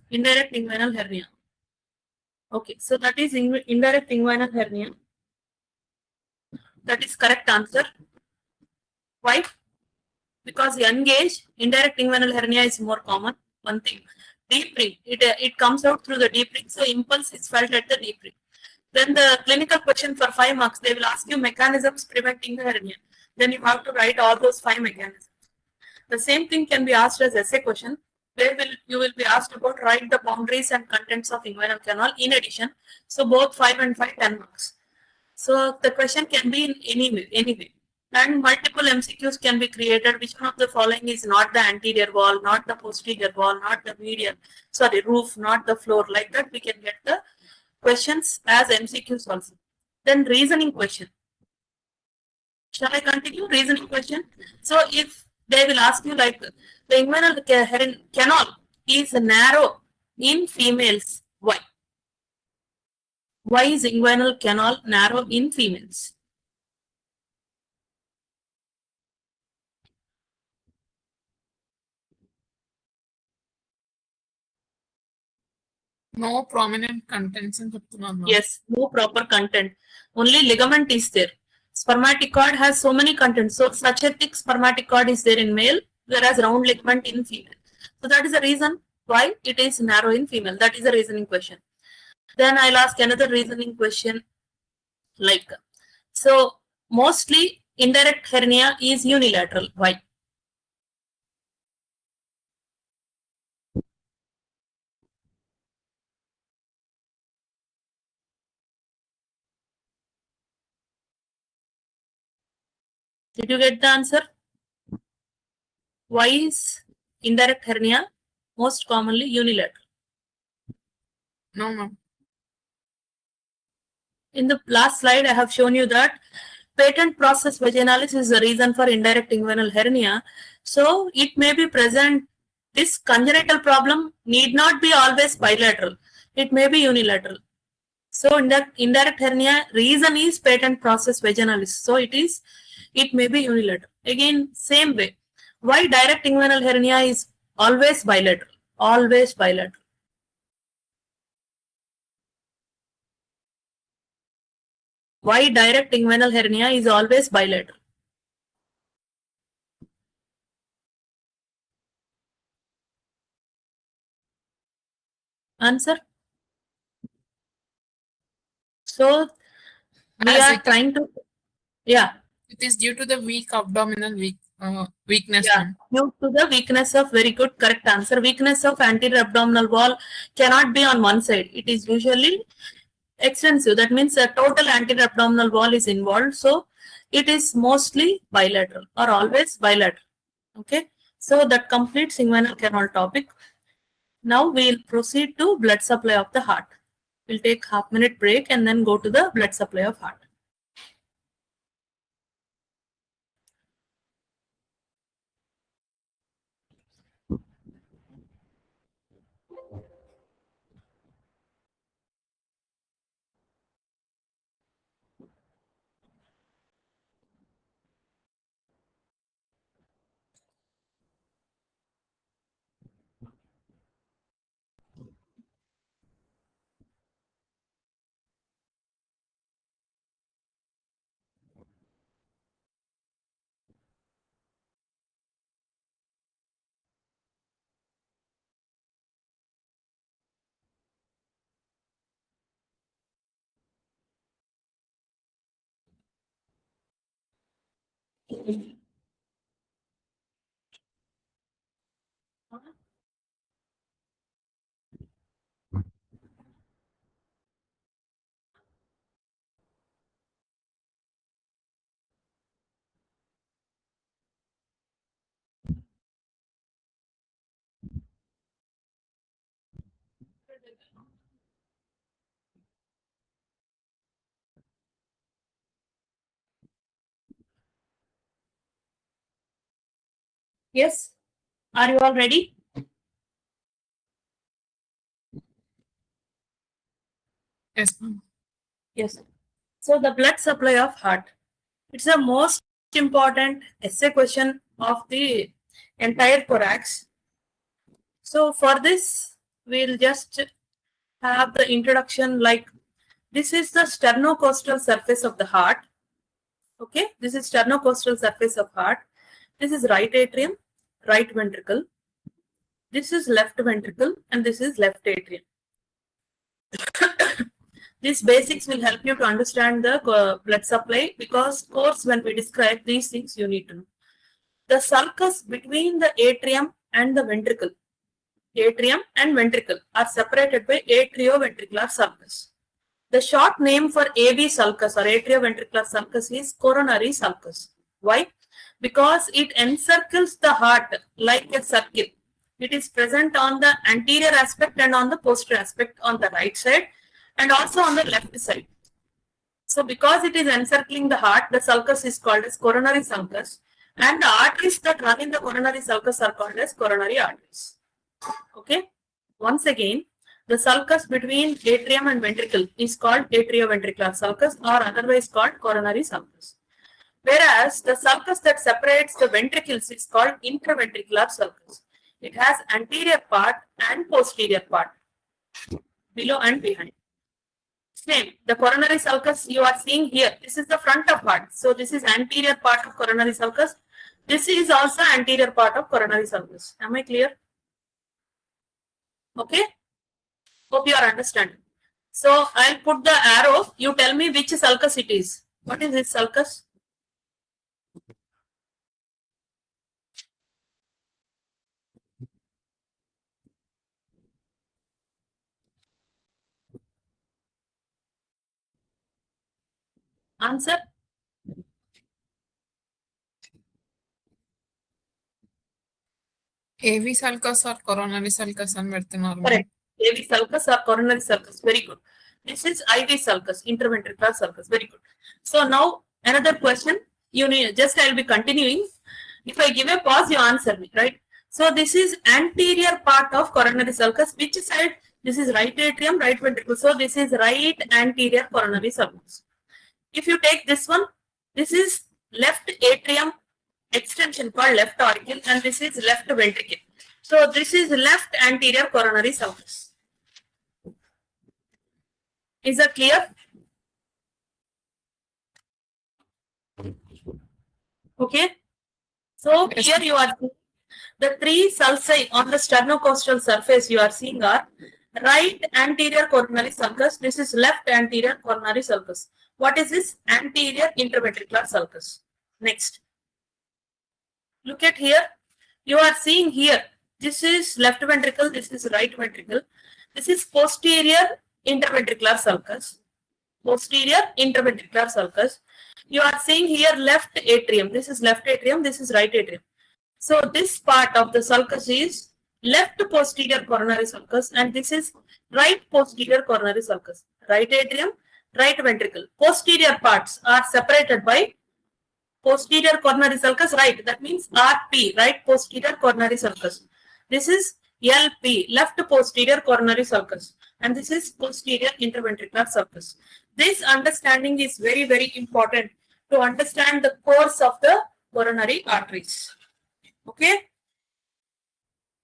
Indirect inguinal hernia. Okay, so that is indirect inguinal hernia. That is correct answer. Why? Because young age, indirect inguinal hernia is more common. One thing, deep ring, it comes out through the deep ring, so impulse is felt at the deep ring. Then the clinical question for 5 marks, they will ask you mechanisms preventing the hernia. Then you have to write all those 5 mechanisms. The same thing can be asked as essay question, where you will be asked about write the boundaries and contents of inguinal canal in addition. So both 5 and 5, 10 marks. So the question can be in any way. And multiple MCQs can be created. Which one of the following is not the anterior wall, not the posterior wall, not the median, sorry, roof, not the floor. Like that, we can get the questions as MCQs also. Then reasoning question. Shall I continue? Reasoning question. So if they will ask you like the inguinal canal is narrow in females, why? Why is inguinal canal narrow in females? No prominent contents in చెప్తున్నాను, ma'am. Yes, no proper content. Only ligament is there. Spermatic cord has so many contents. So such a thick spermatic cord is there in male, whereas round ligament in female. So that is the reason why it is narrow in female. That is a reasoning question. Then I'll ask another reasoning question like, so mostly indirect hernia is unilateral. Why? Did you get the answer? Why is indirect hernia most commonly unilateral? No, ma'am. In the last slide, I have shown you that patent process vaginalis is the reason for indirect inguinal hernia. So it may be present. This congenital problem need not be always bilateral. It may be unilateral. So indirect hernia reason is patent process vaginalis. So it may be unilateral. Again, same way. Why direct inguinal hernia is always bilateral? Always bilateral. Why direct inguinal hernia is always bilateral? Answer. So we As are it- trying to, yeah, It is due to the weak abdominal weakness, yeah, ma'am. due to the weakness of, very good, correct answer. Weakness of anterior abdominal wall cannot be on one side. It is usually extensive. That means the total anterior abdominal wall is involved. So it is mostly bilateral or always bilateral. Okay. So that completes inguinal canal topic. Now we'll proceed to blood supply of the heart. We'll take half-minute break and then go to the blood supply of heart. Yes. Are you all ready? Yes, ma'am. Yes. So the blood supply of heart. It's the most important essay question of the entire corax. So for this, we'll just have the introduction like this is the sternocostal surface of the heart. Okay, this is sternocostal surface of heart. This is right atrium, right ventricle. This is left ventricle and this is left atrium. These basics will help you to understand the blood supply because course when we describe these things you need to know. The sulcus between the atrium and the ventricle. Atrium and ventricle are separated by atrioventricular sulcus. The short name for AV sulcus or atrioventricular sulcus is coronary sulcus. Why? Because it encircles the heart like a circle. It is present on the anterior aspect and on the posterior aspect on the right side and also on the left side. So because it is encircling the heart, the sulcus is called as coronary sulcus and the arteries that run in the coronary sulcus are called as coronary arteries. Okay. Once again, the sulcus between atrium and ventricle is called atrioventricular sulcus or otherwise called coronary sulcus. Whereas the sulcus that separates the ventricles is called intraventricular sulcus. It has anterior part and posterior part, below and behind. Same, the coronary sulcus you are seeing here, this is the front of heart. So this is anterior part of coronary sulcus. This is also anterior part of coronary sulcus. Am I clear? Okay. Hope you are understanding. So I'll put the arrow. You tell me which sulcus it is. What is this sulcus? Answer. AV sulcus or coronary sulcus and vertinormal. Correct. AV sulcus or coronary sulcus. Very good. This is IV sulcus, interventricular sulcus. Very good. So now another question. You need just I'll be continuing. If I give a pause, you answer me, right? So this is anterior part of coronary sulcus. Which side? This is right atrium, right ventricle. So this is right anterior coronary sulcus. If you take this one, this is left atrium extension called left auricle and this is left ventricle. So this is left anterior coronary sulcus. Is that clear? Okay. So Yes. here you are the three sulci on the sternocostal surface you are seeing are right anterior coronary sulcus. This is left anterior coronary sulcus. What is this? Anterior interventricular sulcus. Next. Look at here. You are seeing here. This is left ventricle. This is right ventricle. This is posterior interventricular sulcus. Posterior interventricular sulcus. You are seeing here left atrium. This is left atrium. This is right atrium. So this part of the sulcus is left posterior coronary sulcus and this is right posterior coronary sulcus. Right atrium, right ventricle. Posterior parts are separated by posterior coronary sulcus, right? That means RP, right posterior coronary sulcus. This is LP, left posterior coronary sulcus. And this is posterior interventricular sulcus. This understanding is very, very important to understand the course of the coronary arteries. Okay.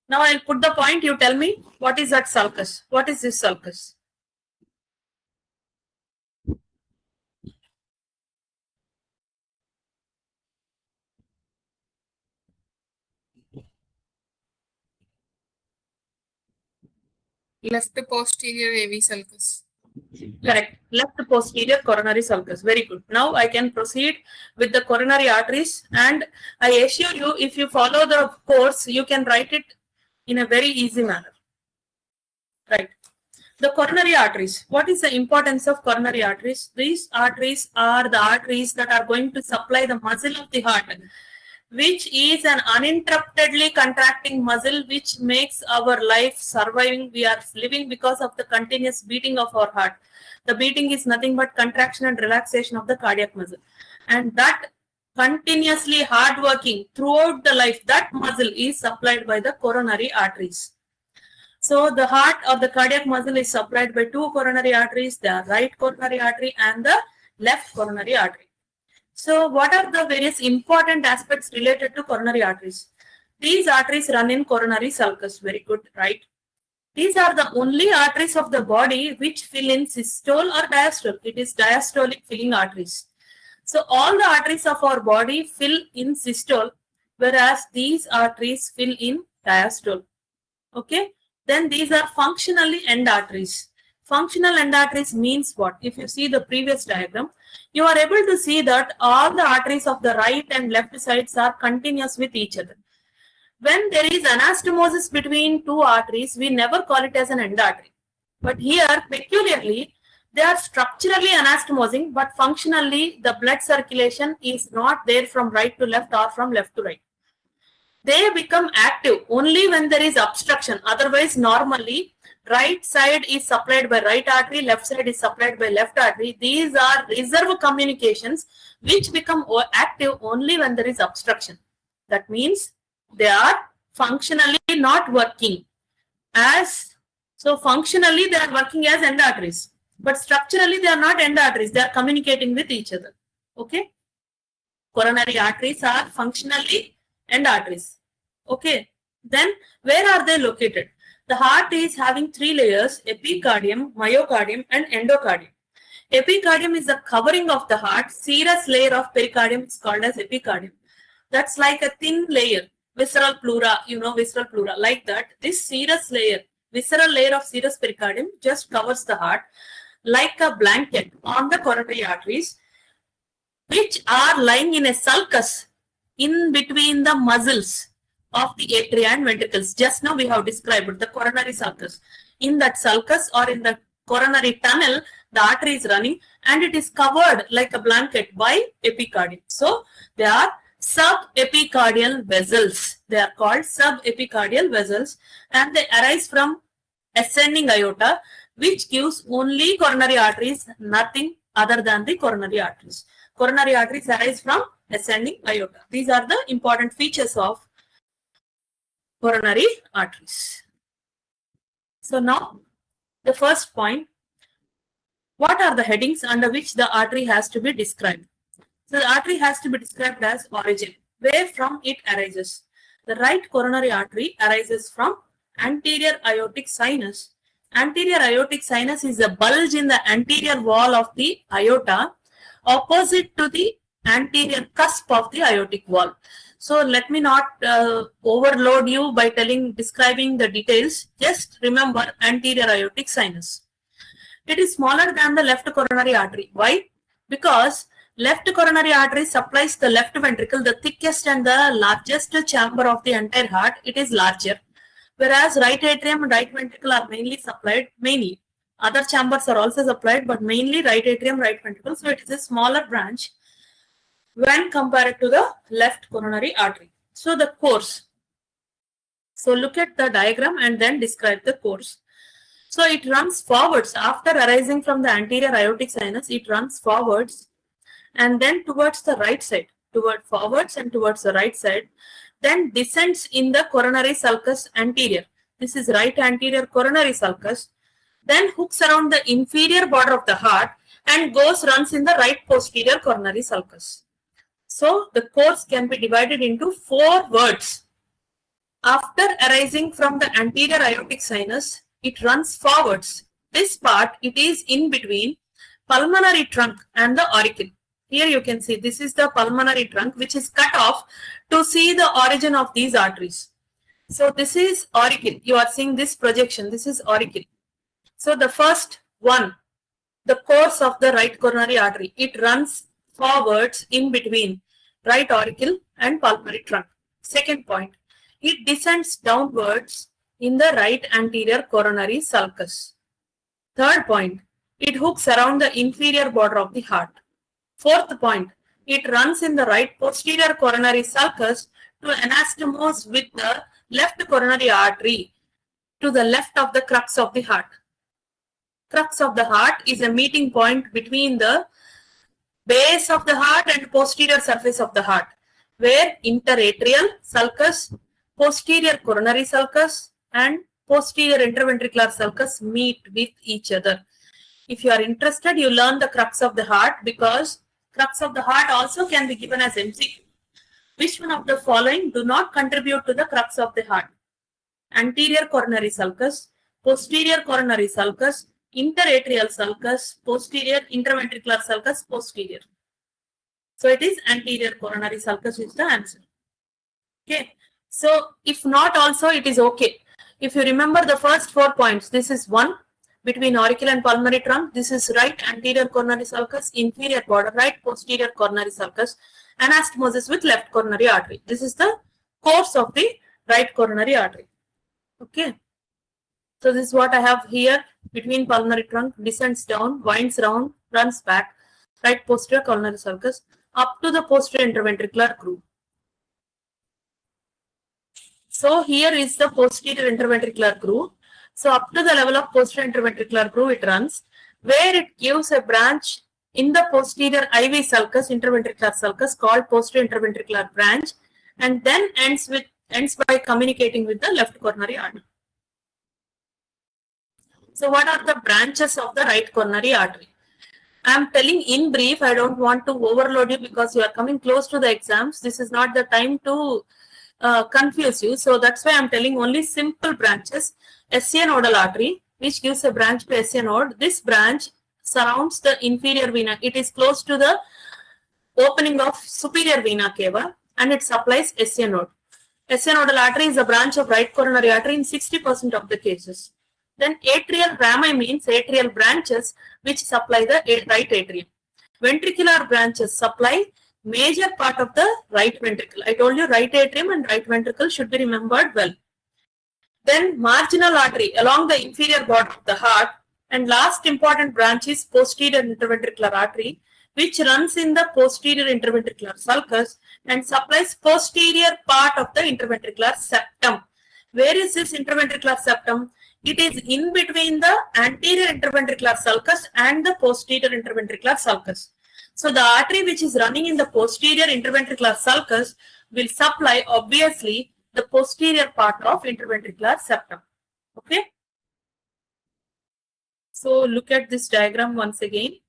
Now I'll put the point. You tell me what is that sulcus? What is this sulcus? Left posterior AV sulcus. Correct. Left posterior coronary sulcus. Very good. Now I can proceed with the coronary arteries, and I assure you, if you follow the course, you can write it in a very easy manner. Right. The coronary arteries. What is the importance of coronary arteries? These arteries are the arteries that are going to supply the muscle of the heart, which is an uninterruptedly contracting muscle which makes our life surviving. We are living because of the continuous beating of our heart. The beating is nothing but contraction and relaxation of the cardiac muscle. And that continuously hard working throughout the life, that muscle is supplied by the coronary arteries. So the heart or the cardiac muscle is supplied by two coronary arteries, the right coronary artery and the left coronary artery. So what are the various important aspects related to coronary arteries? These arteries run in coronary sulcus. Very good, right? These are the only arteries of the body which fill in systole or diastole. It is diastolic filling arteries. So all the arteries of our body fill in systole, whereas these arteries fill in diastole. Okay. Then these are functionally end arteries. Functional end arteries means what? If you see the previous diagram, you are able to see that all the arteries of the right and left sides are continuous with each other. When there is anastomosis between two arteries, we never call it as an end artery. But here, peculiarly, they are structurally anastomosing, but functionally, the blood circulation is not there from right to left or from left to right. They become active only when there is obstruction. Otherwise, normally, right side is supplied by right artery, left side is supplied by left artery. These are reserve communications which become active only when there is obstruction. That means they are functionally not working as, so functionally they are working as end arteries, but structurally they are not end arteries. They are communicating with each other. Okay. Coronary arteries are functionally end arteries. Okay. Then where are they located? The heart is having three layers: epicardium, myocardium, and endocardium. Epicardium is the covering of the heart. Serous layer of pericardium is called as epicardium. That's like a thin layer. Visceral pleura, visceral pleura, like that. This serous layer, visceral layer of serous pericardium just covers the heart like a blanket on the coronary arteries, which are lying in a sulcus in between the muscles of the atria and ventricles. Just now we have described the coronary sulcus. In that sulcus or in the coronary tunnel, the artery is running and it is covered like a blanket by epicardium. So they are subepicardial vessels. They are called subepicardial vessels, and they arise from ascending aorta, which gives only coronary arteries, nothing other than the coronary arteries. Coronary arteries arise from ascending aorta. These are the important features of coronary arteries. So now the first point, what are the headings under which the artery has to be described? So the artery has to be described as origin, where from it arises. The right coronary artery arises from anterior aortic sinus. Anterior aortic sinus is a bulge in the anterior wall of the aorta, opposite to the anterior cusp of the aortic wall. So let me not overload you by describing the details. Just remember anterior aortic sinus. It is smaller than the left coronary artery. Why? Because left coronary artery supplies the left ventricle, the thickest and the largest chamber of the entire heart. It is larger. Whereas right atrium and right ventricle are mainly supplied, other chambers are also supplied, but mainly right atrium, right ventricle. So it is a smaller branch when compared to the left coronary artery. So the course. So look at the diagram and then describe the course. So it runs forwards after arising from the anterior aortic sinus. It runs forwards and then towards the right side, forwards and towards the right side, then descends in the coronary sulcus anterior. This is right anterior coronary sulcus, then hooks around the inferior border of the heart and runs in the right posterior coronary sulcus. So the course can be divided into 4 words. After arising from the anterior aortic sinus, it runs forwards. This part, it is in between pulmonary trunk and the auricle. Here you can see this is the pulmonary trunk which is cut off to see the origin of these arteries. So this is auricle. You are seeing this projection. This is auricle. So the first one, the course of the right coronary artery. It runs forwards in between right auricle and pulmonary trunk. Second point, it descends downwards in the right anterior coronary sulcus. Third point, it hooks around the inferior border of the heart. Fourth point, it runs in the right posterior coronary sulcus to anastomose with the left coronary artery to the left of the crux of the heart. Crux of the heart is a meeting point between the base of the heart and posterior surface of the heart, where interatrial sulcus, posterior coronary sulcus, and posterior interventricular sulcus meet with each other. If you are interested, you learn the crux of the heart, because crux of the heart also can be given as MCQ. Which one of the following do not contribute to the crux of the heart? Anterior coronary sulcus, posterior coronary sulcus, interatrial sulcus, posterior interventricular sulcus, posterior. So it is anterior coronary sulcus is the answer. Okay. So if not also, it is okay. If you remember the first 4 points, this is one between auricle and pulmonary trunk. This is right anterior coronary sulcus, inferior border, right posterior coronary sulcus, anastomosis with left coronary artery. This is the course of the right coronary artery. Okay. So this is what I have here between pulmonary trunk, descends down, winds round, runs back, right posterior coronary sulcus, up to the posterior interventricular groove. So here is the posterior interventricular groove. So up to the level of posterior interventricular groove it runs, where it gives a branch in the posterior IV sulcus, interventricular sulcus, called posterior interventricular branch, and then ends by communicating with the left coronary artery. So what are the branches of the right coronary artery? I am telling in brief. I don't want to overload you because you are coming close to the exams. This is not the time to confuse you. So that's why I'm telling only simple branches. SCA nodal artery, which gives a branch to SCA node. This branch surrounds the inferior vena. It is close to the opening of superior vena cava, and it supplies SCA node. SCA nodal artery is a branch of right coronary artery in 60% of the cases. Then atrial rami means atrial branches which supply the right atrium. Ventricular branches supply major part of the right ventricle. I told you right atrium and right ventricle should be remembered well. Then marginal artery along the inferior border of the heart. And last important branch is posterior interventricular artery, which runs in the posterior interventricular sulcus and supplies posterior part of the interventricular septum. Where is this interventricular septum? It is in between the anterior interventricular sulcus and the posterior interventricular sulcus. So the artery which is running in the posterior interventricular sulcus will supply obviously the posterior part of interventricular septum. Okay. So look at this diagram once again.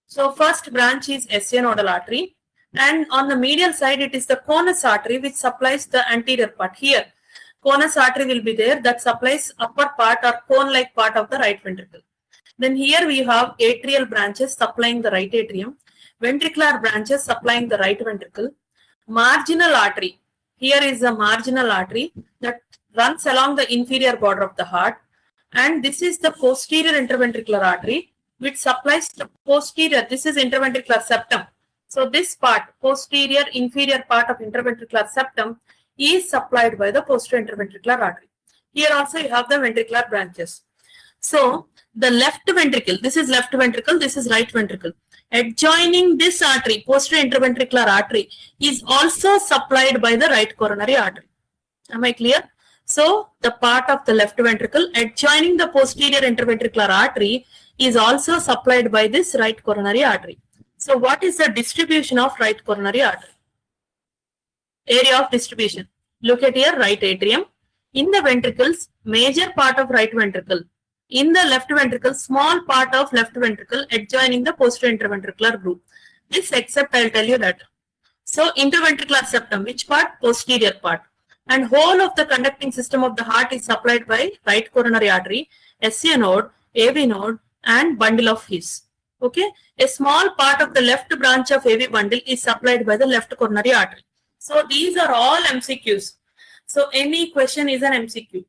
So first branch is SCA nodal artery, and on the medial side it is the conus artery which supplies the anterior part. Here conus artery will be there that supplies upper part or cone-like part of the right ventricle. Then here we have atrial branches supplying the right atrium, ventricular branches supplying the right ventricle, marginal artery. Here is a marginal artery that runs along the inferior border of the heart, and this is the posterior interventricular artery which supplies the posterior. This is interventricular septum. So this part, posterior inferior part of interventricular septum, is supplied by the posterior interventricular artery. Here also you have the ventricular branches. So the left ventricle, this is left ventricle, this is right ventricle. Adjoining this artery, posterior interventricular artery, is also supplied by the right coronary artery. Am I clear? So the part of the left ventricle adjoining the posterior interventricular artery is also supplied by this right coronary artery. So what is the distribution of right coronary artery? Area of distribution. Look at here, right atrium. In the ventricles, major part of right ventricle. In the left ventricle, small part of left ventricle adjoining the posterior interventricular groove. This except I'll tell you that. So interventricular septum, which part? Posterior part. And whole of the conducting system of the heart is supplied by right coronary artery, SCA node, AV node, and bundle of His. Okay. A small part of the left branch of AV bundle is supplied by the left coronary artery. So these are all MCQs. So any question is an MCQ.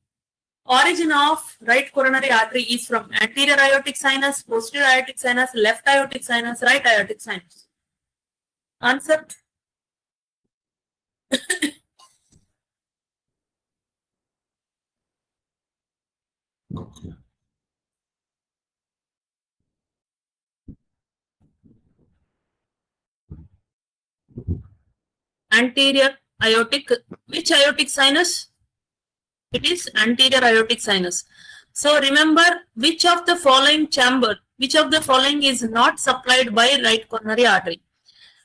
origin of right coronary artery is from anterior aortic sinus, posterior aortic sinus, left aortic sinus, right aortic sinus. Answer. Anterior aortic, which aortic sinus? It is anterior aortic sinus. So remember, which of the following is not supplied by right coronary artery?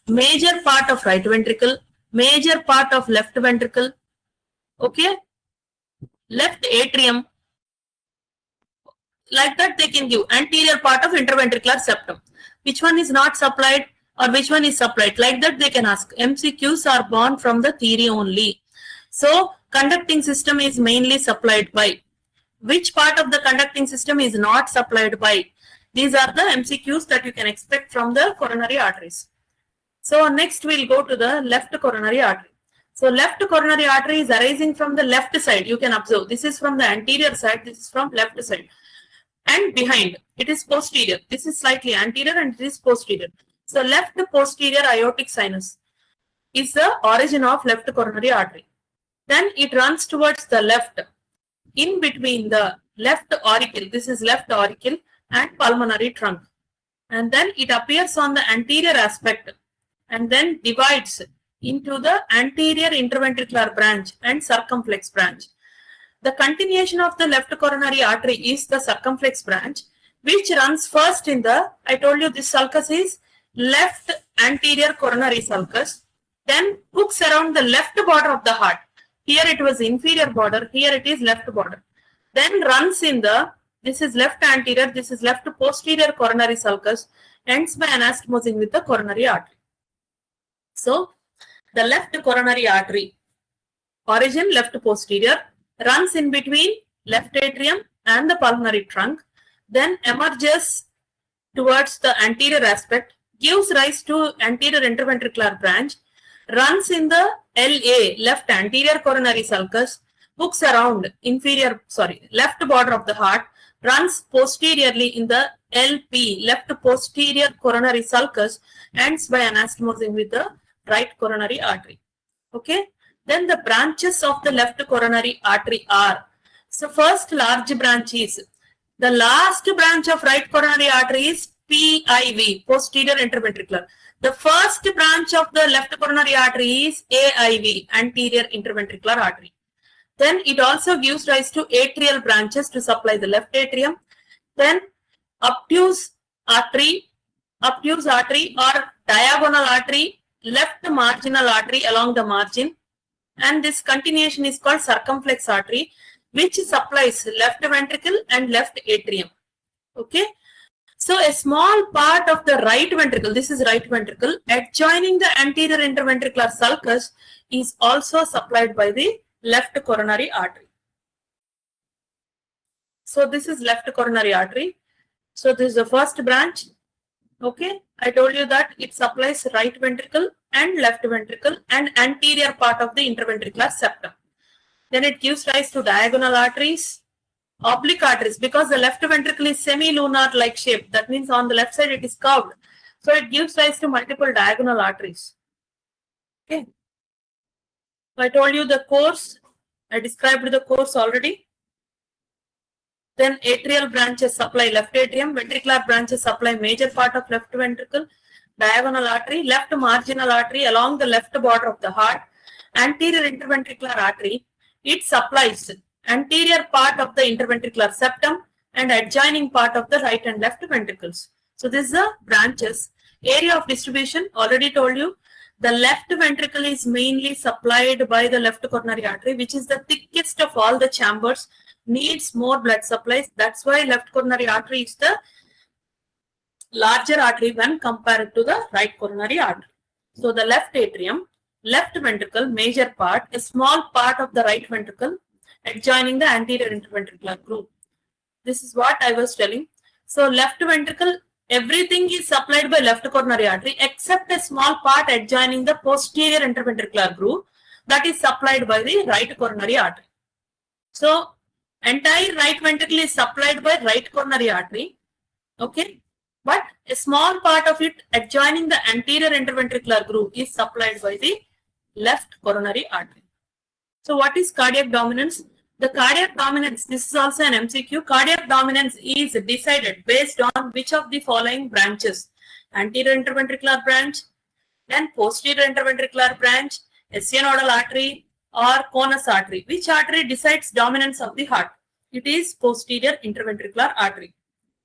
Major part of right ventricle, major part of left ventricle, okay, left atrium, like that they can give anterior part of interventricular septum. Which one is not supplied or which one is supplied? Like that they can ask. MCQs are born from the theory only. So conducting system is mainly supplied by. Which part of the conducting system is not supplied by? These are the MCQs that you can expect from the coronary arteries. So next we'll go to the left coronary artery. So left coronary artery is arising from the left side. You can observe this is from the anterior side, this is from left side. And behind it is posterior. This is slightly anterior and this is posterior. So left posterior aortic sinus is the origin of left coronary artery. Then it runs towards the left, in between the left auricle, this is left auricle, and pulmonary trunk. And then it appears on the anterior aspect and then divides into the anterior interventricular branch and circumflex branch. The continuation of the left coronary artery is the circumflex branch, which runs first in the, I told you this sulcus is left anterior coronary sulcus, then hooks around the left border of the heart. Here it was inferior border, here it is left border. Then runs in the, this is left anterior, this is left posterior coronary sulcus, ends by anastomosing with the coronary artery. So the left coronary artery, origin left posterior, runs in between left atrium and the pulmonary trunk, then emerges towards the anterior aspect, gives rise to anterior interventricular branch, runs in the LA, left anterior coronary sulcus, hooks around left border of the heart, runs posteriorly in the LP, left posterior coronary sulcus, ends by anastomosing with the right coronary artery. Okay. Then the branches of the left coronary artery are, so first large branch is, the last branch of right coronary artery is PIV, posterior interventricular. The first branch of the left coronary artery is AIV, anterior interventricular artery. Then it also gives rise to atrial branches to supply the left atrium. Then obtuse artery or diagonal artery, left marginal artery along the margin. And this continuation is called circumflex artery, which supplies left ventricle and left atrium. Okay. So a small part of the right ventricle, this is right ventricle, adjoining the anterior interventricular sulcus is also supplied by the left coronary artery. So this is left coronary artery. So this is the first branch. Okay. I told you that it supplies right ventricle and left ventricle and anterior part of the interventricular septum. Then it gives rise to diagonal arteries, oblique arteries, because the left ventricle is semi-lunar like shape. That means on the left side it is curved. So it gives rise to multiple diagonal arteries. Okay. So I told you the course. I described the course already. Then atrial branches supply left atrium, ventricular branches supply major part of left ventricle, diagonal artery, left marginal artery along the left border of the heart, anterior interventricular artery. It supplies anterior part of the interventricular septum and adjoining part of the right and left ventricles. So this is the branches. Area of distribution, already told you. The left ventricle is mainly supplied by the left coronary artery, which is the thickest of all the chambers, needs more blood supplies. That's why left coronary artery is the larger artery when compared to the right coronary artery. So the left atrium, left ventricle, major part, a small part of the right ventricle, adjoining the anterior interventricular groove. This is what I was telling. So left ventricle, everything is supplied by left coronary artery except a small part adjoining the posterior interventricular groove that is supplied by the right coronary artery. So Entire right ventricle is supplied by right coronary artery. Okay. But a small part of it adjoining the anterior interventricular groove is supplied by the left coronary artery. So what is cardiac dominance? The cardiac dominance, this is also an MCQ. Cardiac dominance is decided based on which of the following branches: anterior interventricular branch, then posterior interventricular branch, SCA nodal artery, or conus artery. Which artery decides dominance of the heart? It is posterior interventricular artery.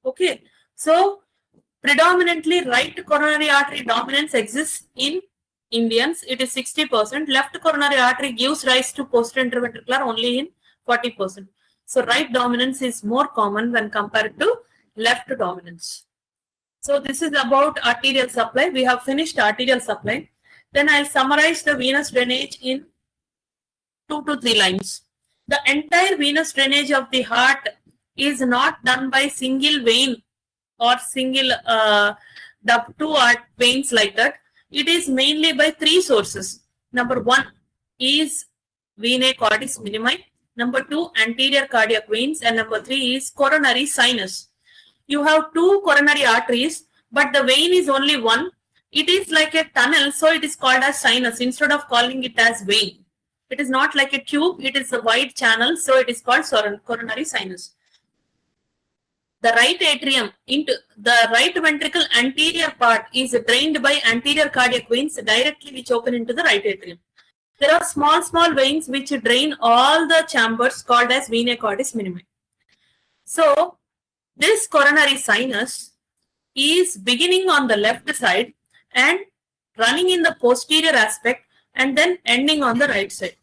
Okay. So predominantly right coronary artery dominance exists in Indians. It is 60%. Left coronary artery gives rise to posterior interventricular only in 40%. So right dominance is more common when compared to left dominance. So this is about arterial supply. We have finished arterial supply. Then I'll summarize the venous drainage in 2 to 3 lines. The entire venous drainage of the heart is not done by single vein or single two veins like that. It is mainly by 3 sources. Number 1 is venae cordis minimi. Number 2, anterior cardiac veins. And number 3 is coronary sinus. You have 2 coronary arteries, but the vein is only one. It is like a tunnel, so it is called as sinus instead of calling it as vein. It is not like a tube, it is a wide channel, so it is called coronary sinus. The right atrium into the right ventricle anterior part is drained by anterior cardiac veins directly which open into the right atrium. There are small veins which drain all the chambers called as venae cordis minimi. So this coronary sinus is beginning on the left side and running in the posterior aspect and then ending on the right side.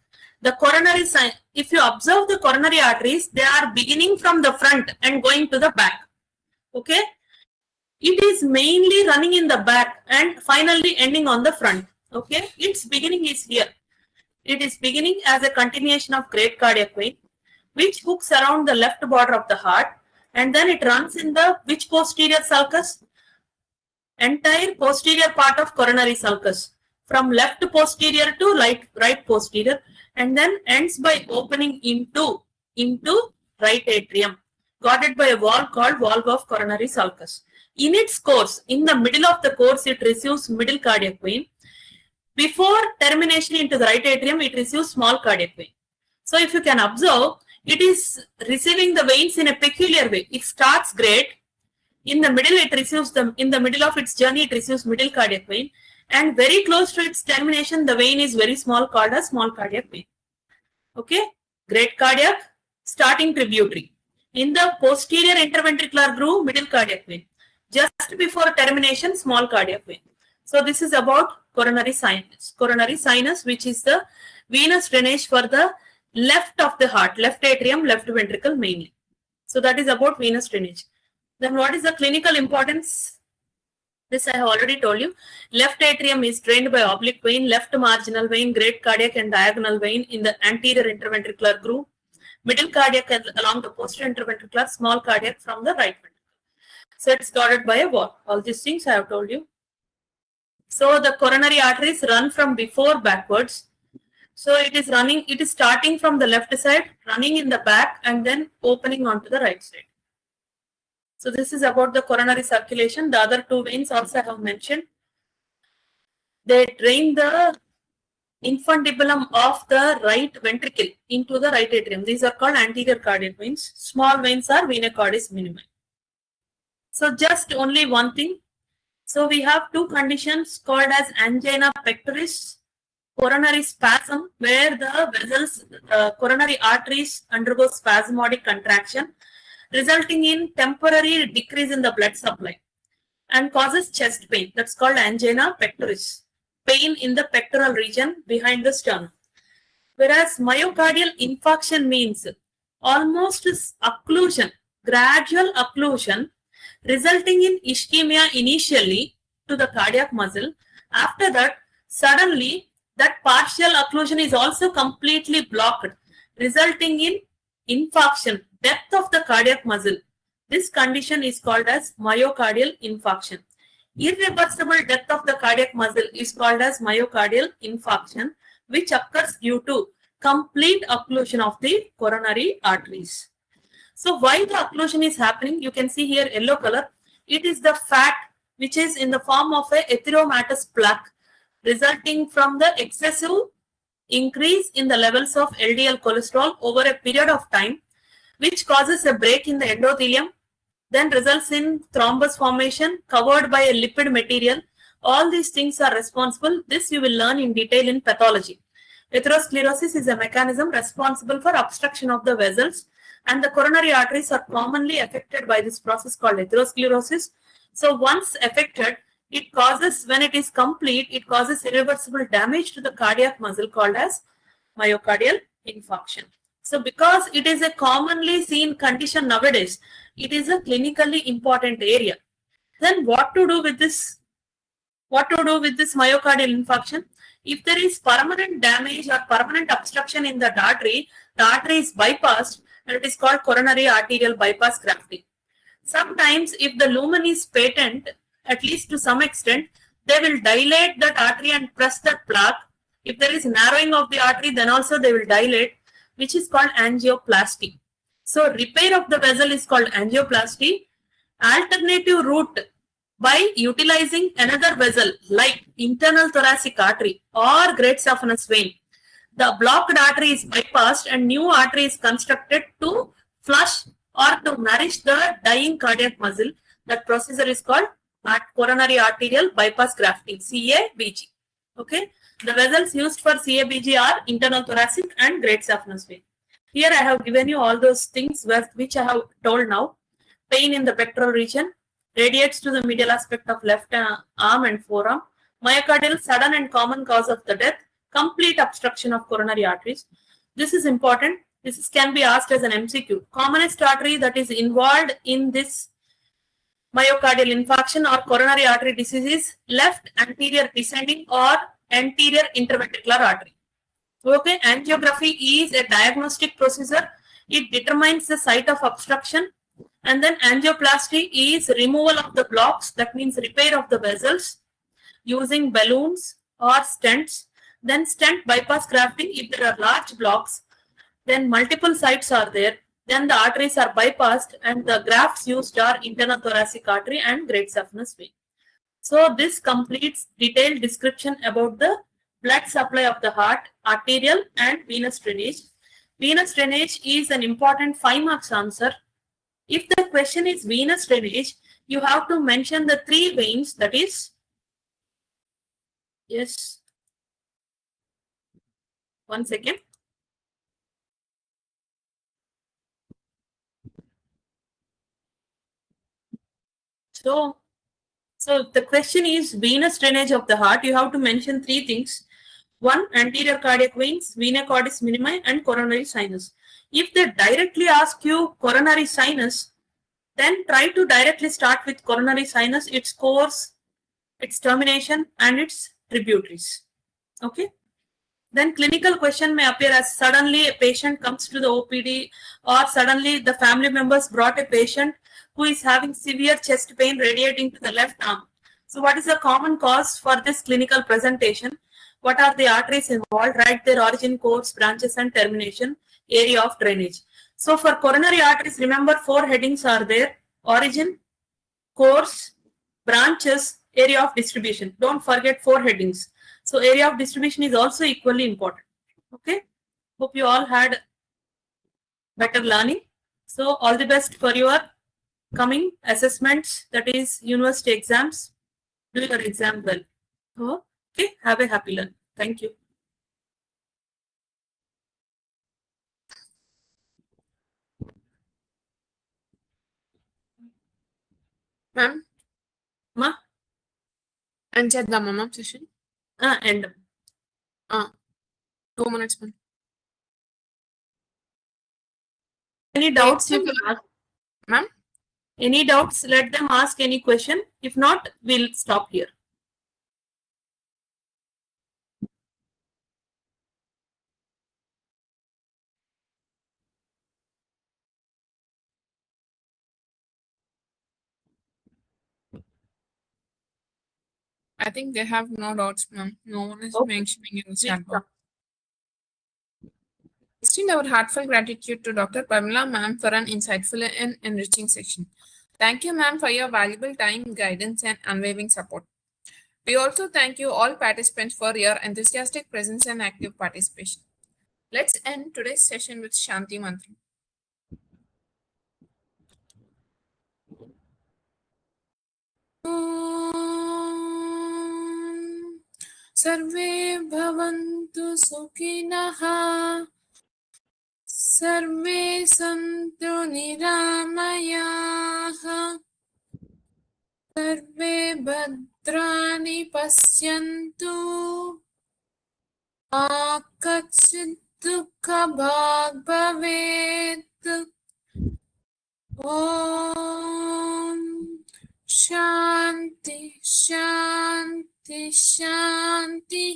The coronary sinus, if you observe the coronary arteries, they are beginning from the front and going to the back. Okay. It is mainly running in the back and finally ending on the front. Okay. Its beginning is here. It is beginning as a continuation of great cardiac vein, which hooks around the left border of the heart, and then it runs in the which posterior sulcus? Entire posterior part of coronary sulcus, from left posterior to right posterior, and then ends by opening into right atrium, guarded by a valve called valve of coronary sulcus. In its course, in the middle of the course, it receives middle cardiac vein. Before termination into the right atrium, it receives small cardiac vein. So if you can observe, it is receiving the veins in a peculiar way. It starts great. In the middle, it receives them. In the middle of its journey, it receives middle cardiac vein. And very close to its termination, the vein is very small, called as small cardiac vein. Okay. Great cardiac, starting tributary. In the posterior interventricular groove, middle cardiac vein. Just before termination, small cardiac vein. So this is about coronary sinus. Coronary sinus, which is the venous drainage for the left of the heart, left atrium, left ventricle mainly. So that is about venous drainage. Then what is the clinical importance? This I have already told you. Left atrium is drained by oblique vein, left marginal vein, great cardiac and diagonal vein in the anterior interventricular groove. Middle cardiac along the posterior interventricular, small cardiac from the right ventricle. So it's guarded by a wall. All these things I have told you. So the coronary arteries run from before backwards. So it is starting from the left side, running in the back, and then opening onto the right side. So this is about the coronary circulation. The other 2 veins also I have mentioned. They drain the infundibulum of the right ventricle into the right atrium. These are called anterior cardiac veins. Small veins are venae cordis minimi. So just only one thing. So we have 2 conditions called as angina pectoris, coronary spasm, where the vessels, coronary arteries undergo spasmodic contraction, resulting in temporary decrease in the blood supply and causes chest pain. That's called angina pectoris, pain in the pectoral region behind the sternum. Whereas myocardial infarction means almost occlusion, gradual occlusion, resulting in ischemia initially to the cardiac muscle. After that, suddenly that partial occlusion is also completely blocked, resulting in infarction, depth of the cardiac muscle. This condition is called as myocardial infarction. Irreversible depth of the cardiac muscle is called as myocardial infarction, which occurs due to complete occlusion of the coronary arteries. So why the occlusion is happening? You can see here yellow color. It is the fat which is in the form of a erytheromatous plaque resulting from the excessive increase in the levels of LDL cholesterol over a period of time, which causes a break in the endothelium, then results in thrombus formation covered by a lipid material. All these things are responsible. This you will learn in detail in pathology. Atherosclerosis is a mechanism responsible for obstruction of the vessels, and the coronary arteries are commonly affected by this process called atherosclerosis. So once affected, it causes, when it is complete, it causes irreversible damage to the cardiac muscle called as myocardial infarction. So because it is a commonly seen condition nowadays, it is a clinically important area. Then what to do with this? What to do with this myocardial infarction? If there is permanent damage or permanent obstruction in the artery is bypassed, and it is called coronary arterial bypass grafting. Sometimes if the lumen is patent, at least to some extent, they will dilate that artery and press that plaque. If there is narrowing of the artery, then also they will dilate, which is called angioplasty. So repair of the vessel is called angioplasty. Alternative route by utilizing another vessel like internal thoracic artery or great saphenous vein. The blocked artery is bypassed and new artery is constructed to flush or to nourish the dying cardiac muscle. That procedure is called coronary arterial bypass grafting, CABG. Okay, the vessels used for CABG are internal thoracic and great saphenous vein. Here I have given you all those things which I have told now. Pain in the pectoral region, radiates to the medial aspect of left arm and forearm. Myocardial, sudden and common cause of the death. Complete obstruction of coronary arteries. This is important. This can be asked as an MCQ. Commonest artery that is involved in this myocardial infarction or coronary artery disease is left anterior descending or anterior interventricular artery. Okay, angiography is a diagnostic procedure. It determines the site of obstruction, and then angioplasty is removal of the blocks, that means repair of the vessels using balloons or stents. Then stent bypass grafting, if there are large blocks, then multiple sites are there, then the arteries are bypassed and the grafts used are internal thoracic artery and great saphenous vein. So this completes detailed description about the blood supply of the heart, arterial and venous drainage. Venous drainage is an important 5 marks answer. If the question is venous drainage, you have to mention the 3 veins, that is, yes, 1 second. So the question is venous drainage of the heart. You have to mention 3 things. 1, anterior cardiac veins, vena cordis minimi and coronary sinus. If they directly ask you coronary sinus, then try to directly start with coronary sinus, its course, its termination and its tributaries. Okay. Then clinical question may appear as suddenly a patient comes to the OPD, or suddenly the family members brought a patient who is having severe chest pain radiating to the left arm. So what is the common cause for this clinical presentation? What are the arteries involved? Write their origin, course, branches and termination, area of drainage. So for coronary arteries, remember 4 headings are there: origin, course, branches, area of distribution. Don't forget 4 headings. So area of distribution is also equally important. Okay. Hope you all had better learning. So all the best for your coming assessments, that is university exams. Do your exam well. Okay. Have a happy learn. Thank you. Ma'am, Ma? and cheddama ma'am session. And 2 minutes, ma'am. any doubts you Yes, can ask? ma'am? Any doubts? Let them ask any question. If not, we'll stop here. I think they have no doubts, ma'am. No one is Okay. mentioning in the We'll chat box. stop. extend our heartfelt gratitude to Dr. Pamela ma'am for an insightful and enriching section. Thank you, ma'am, for your valuable time, guidance, and unwavering support. We also thank you all participants for your enthusiastic presence and active participation. Let's end today's session with Shanti Mantra. Om Sarve Bhavantu Sukhinah Sarve Santu Niramayah Sarve Bhadrani Pasyantu Ma Kachit Dukha Bhag Bhavet Om Shanti Shanti Shanti.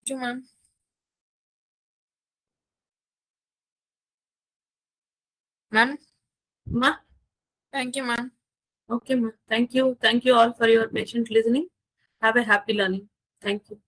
Thank you, ma'am. Ma'am, Ma? thank you, ma'am. Okay, ma. Thank you. Thank you all for your patient listening. Have a happy learning. Thank you.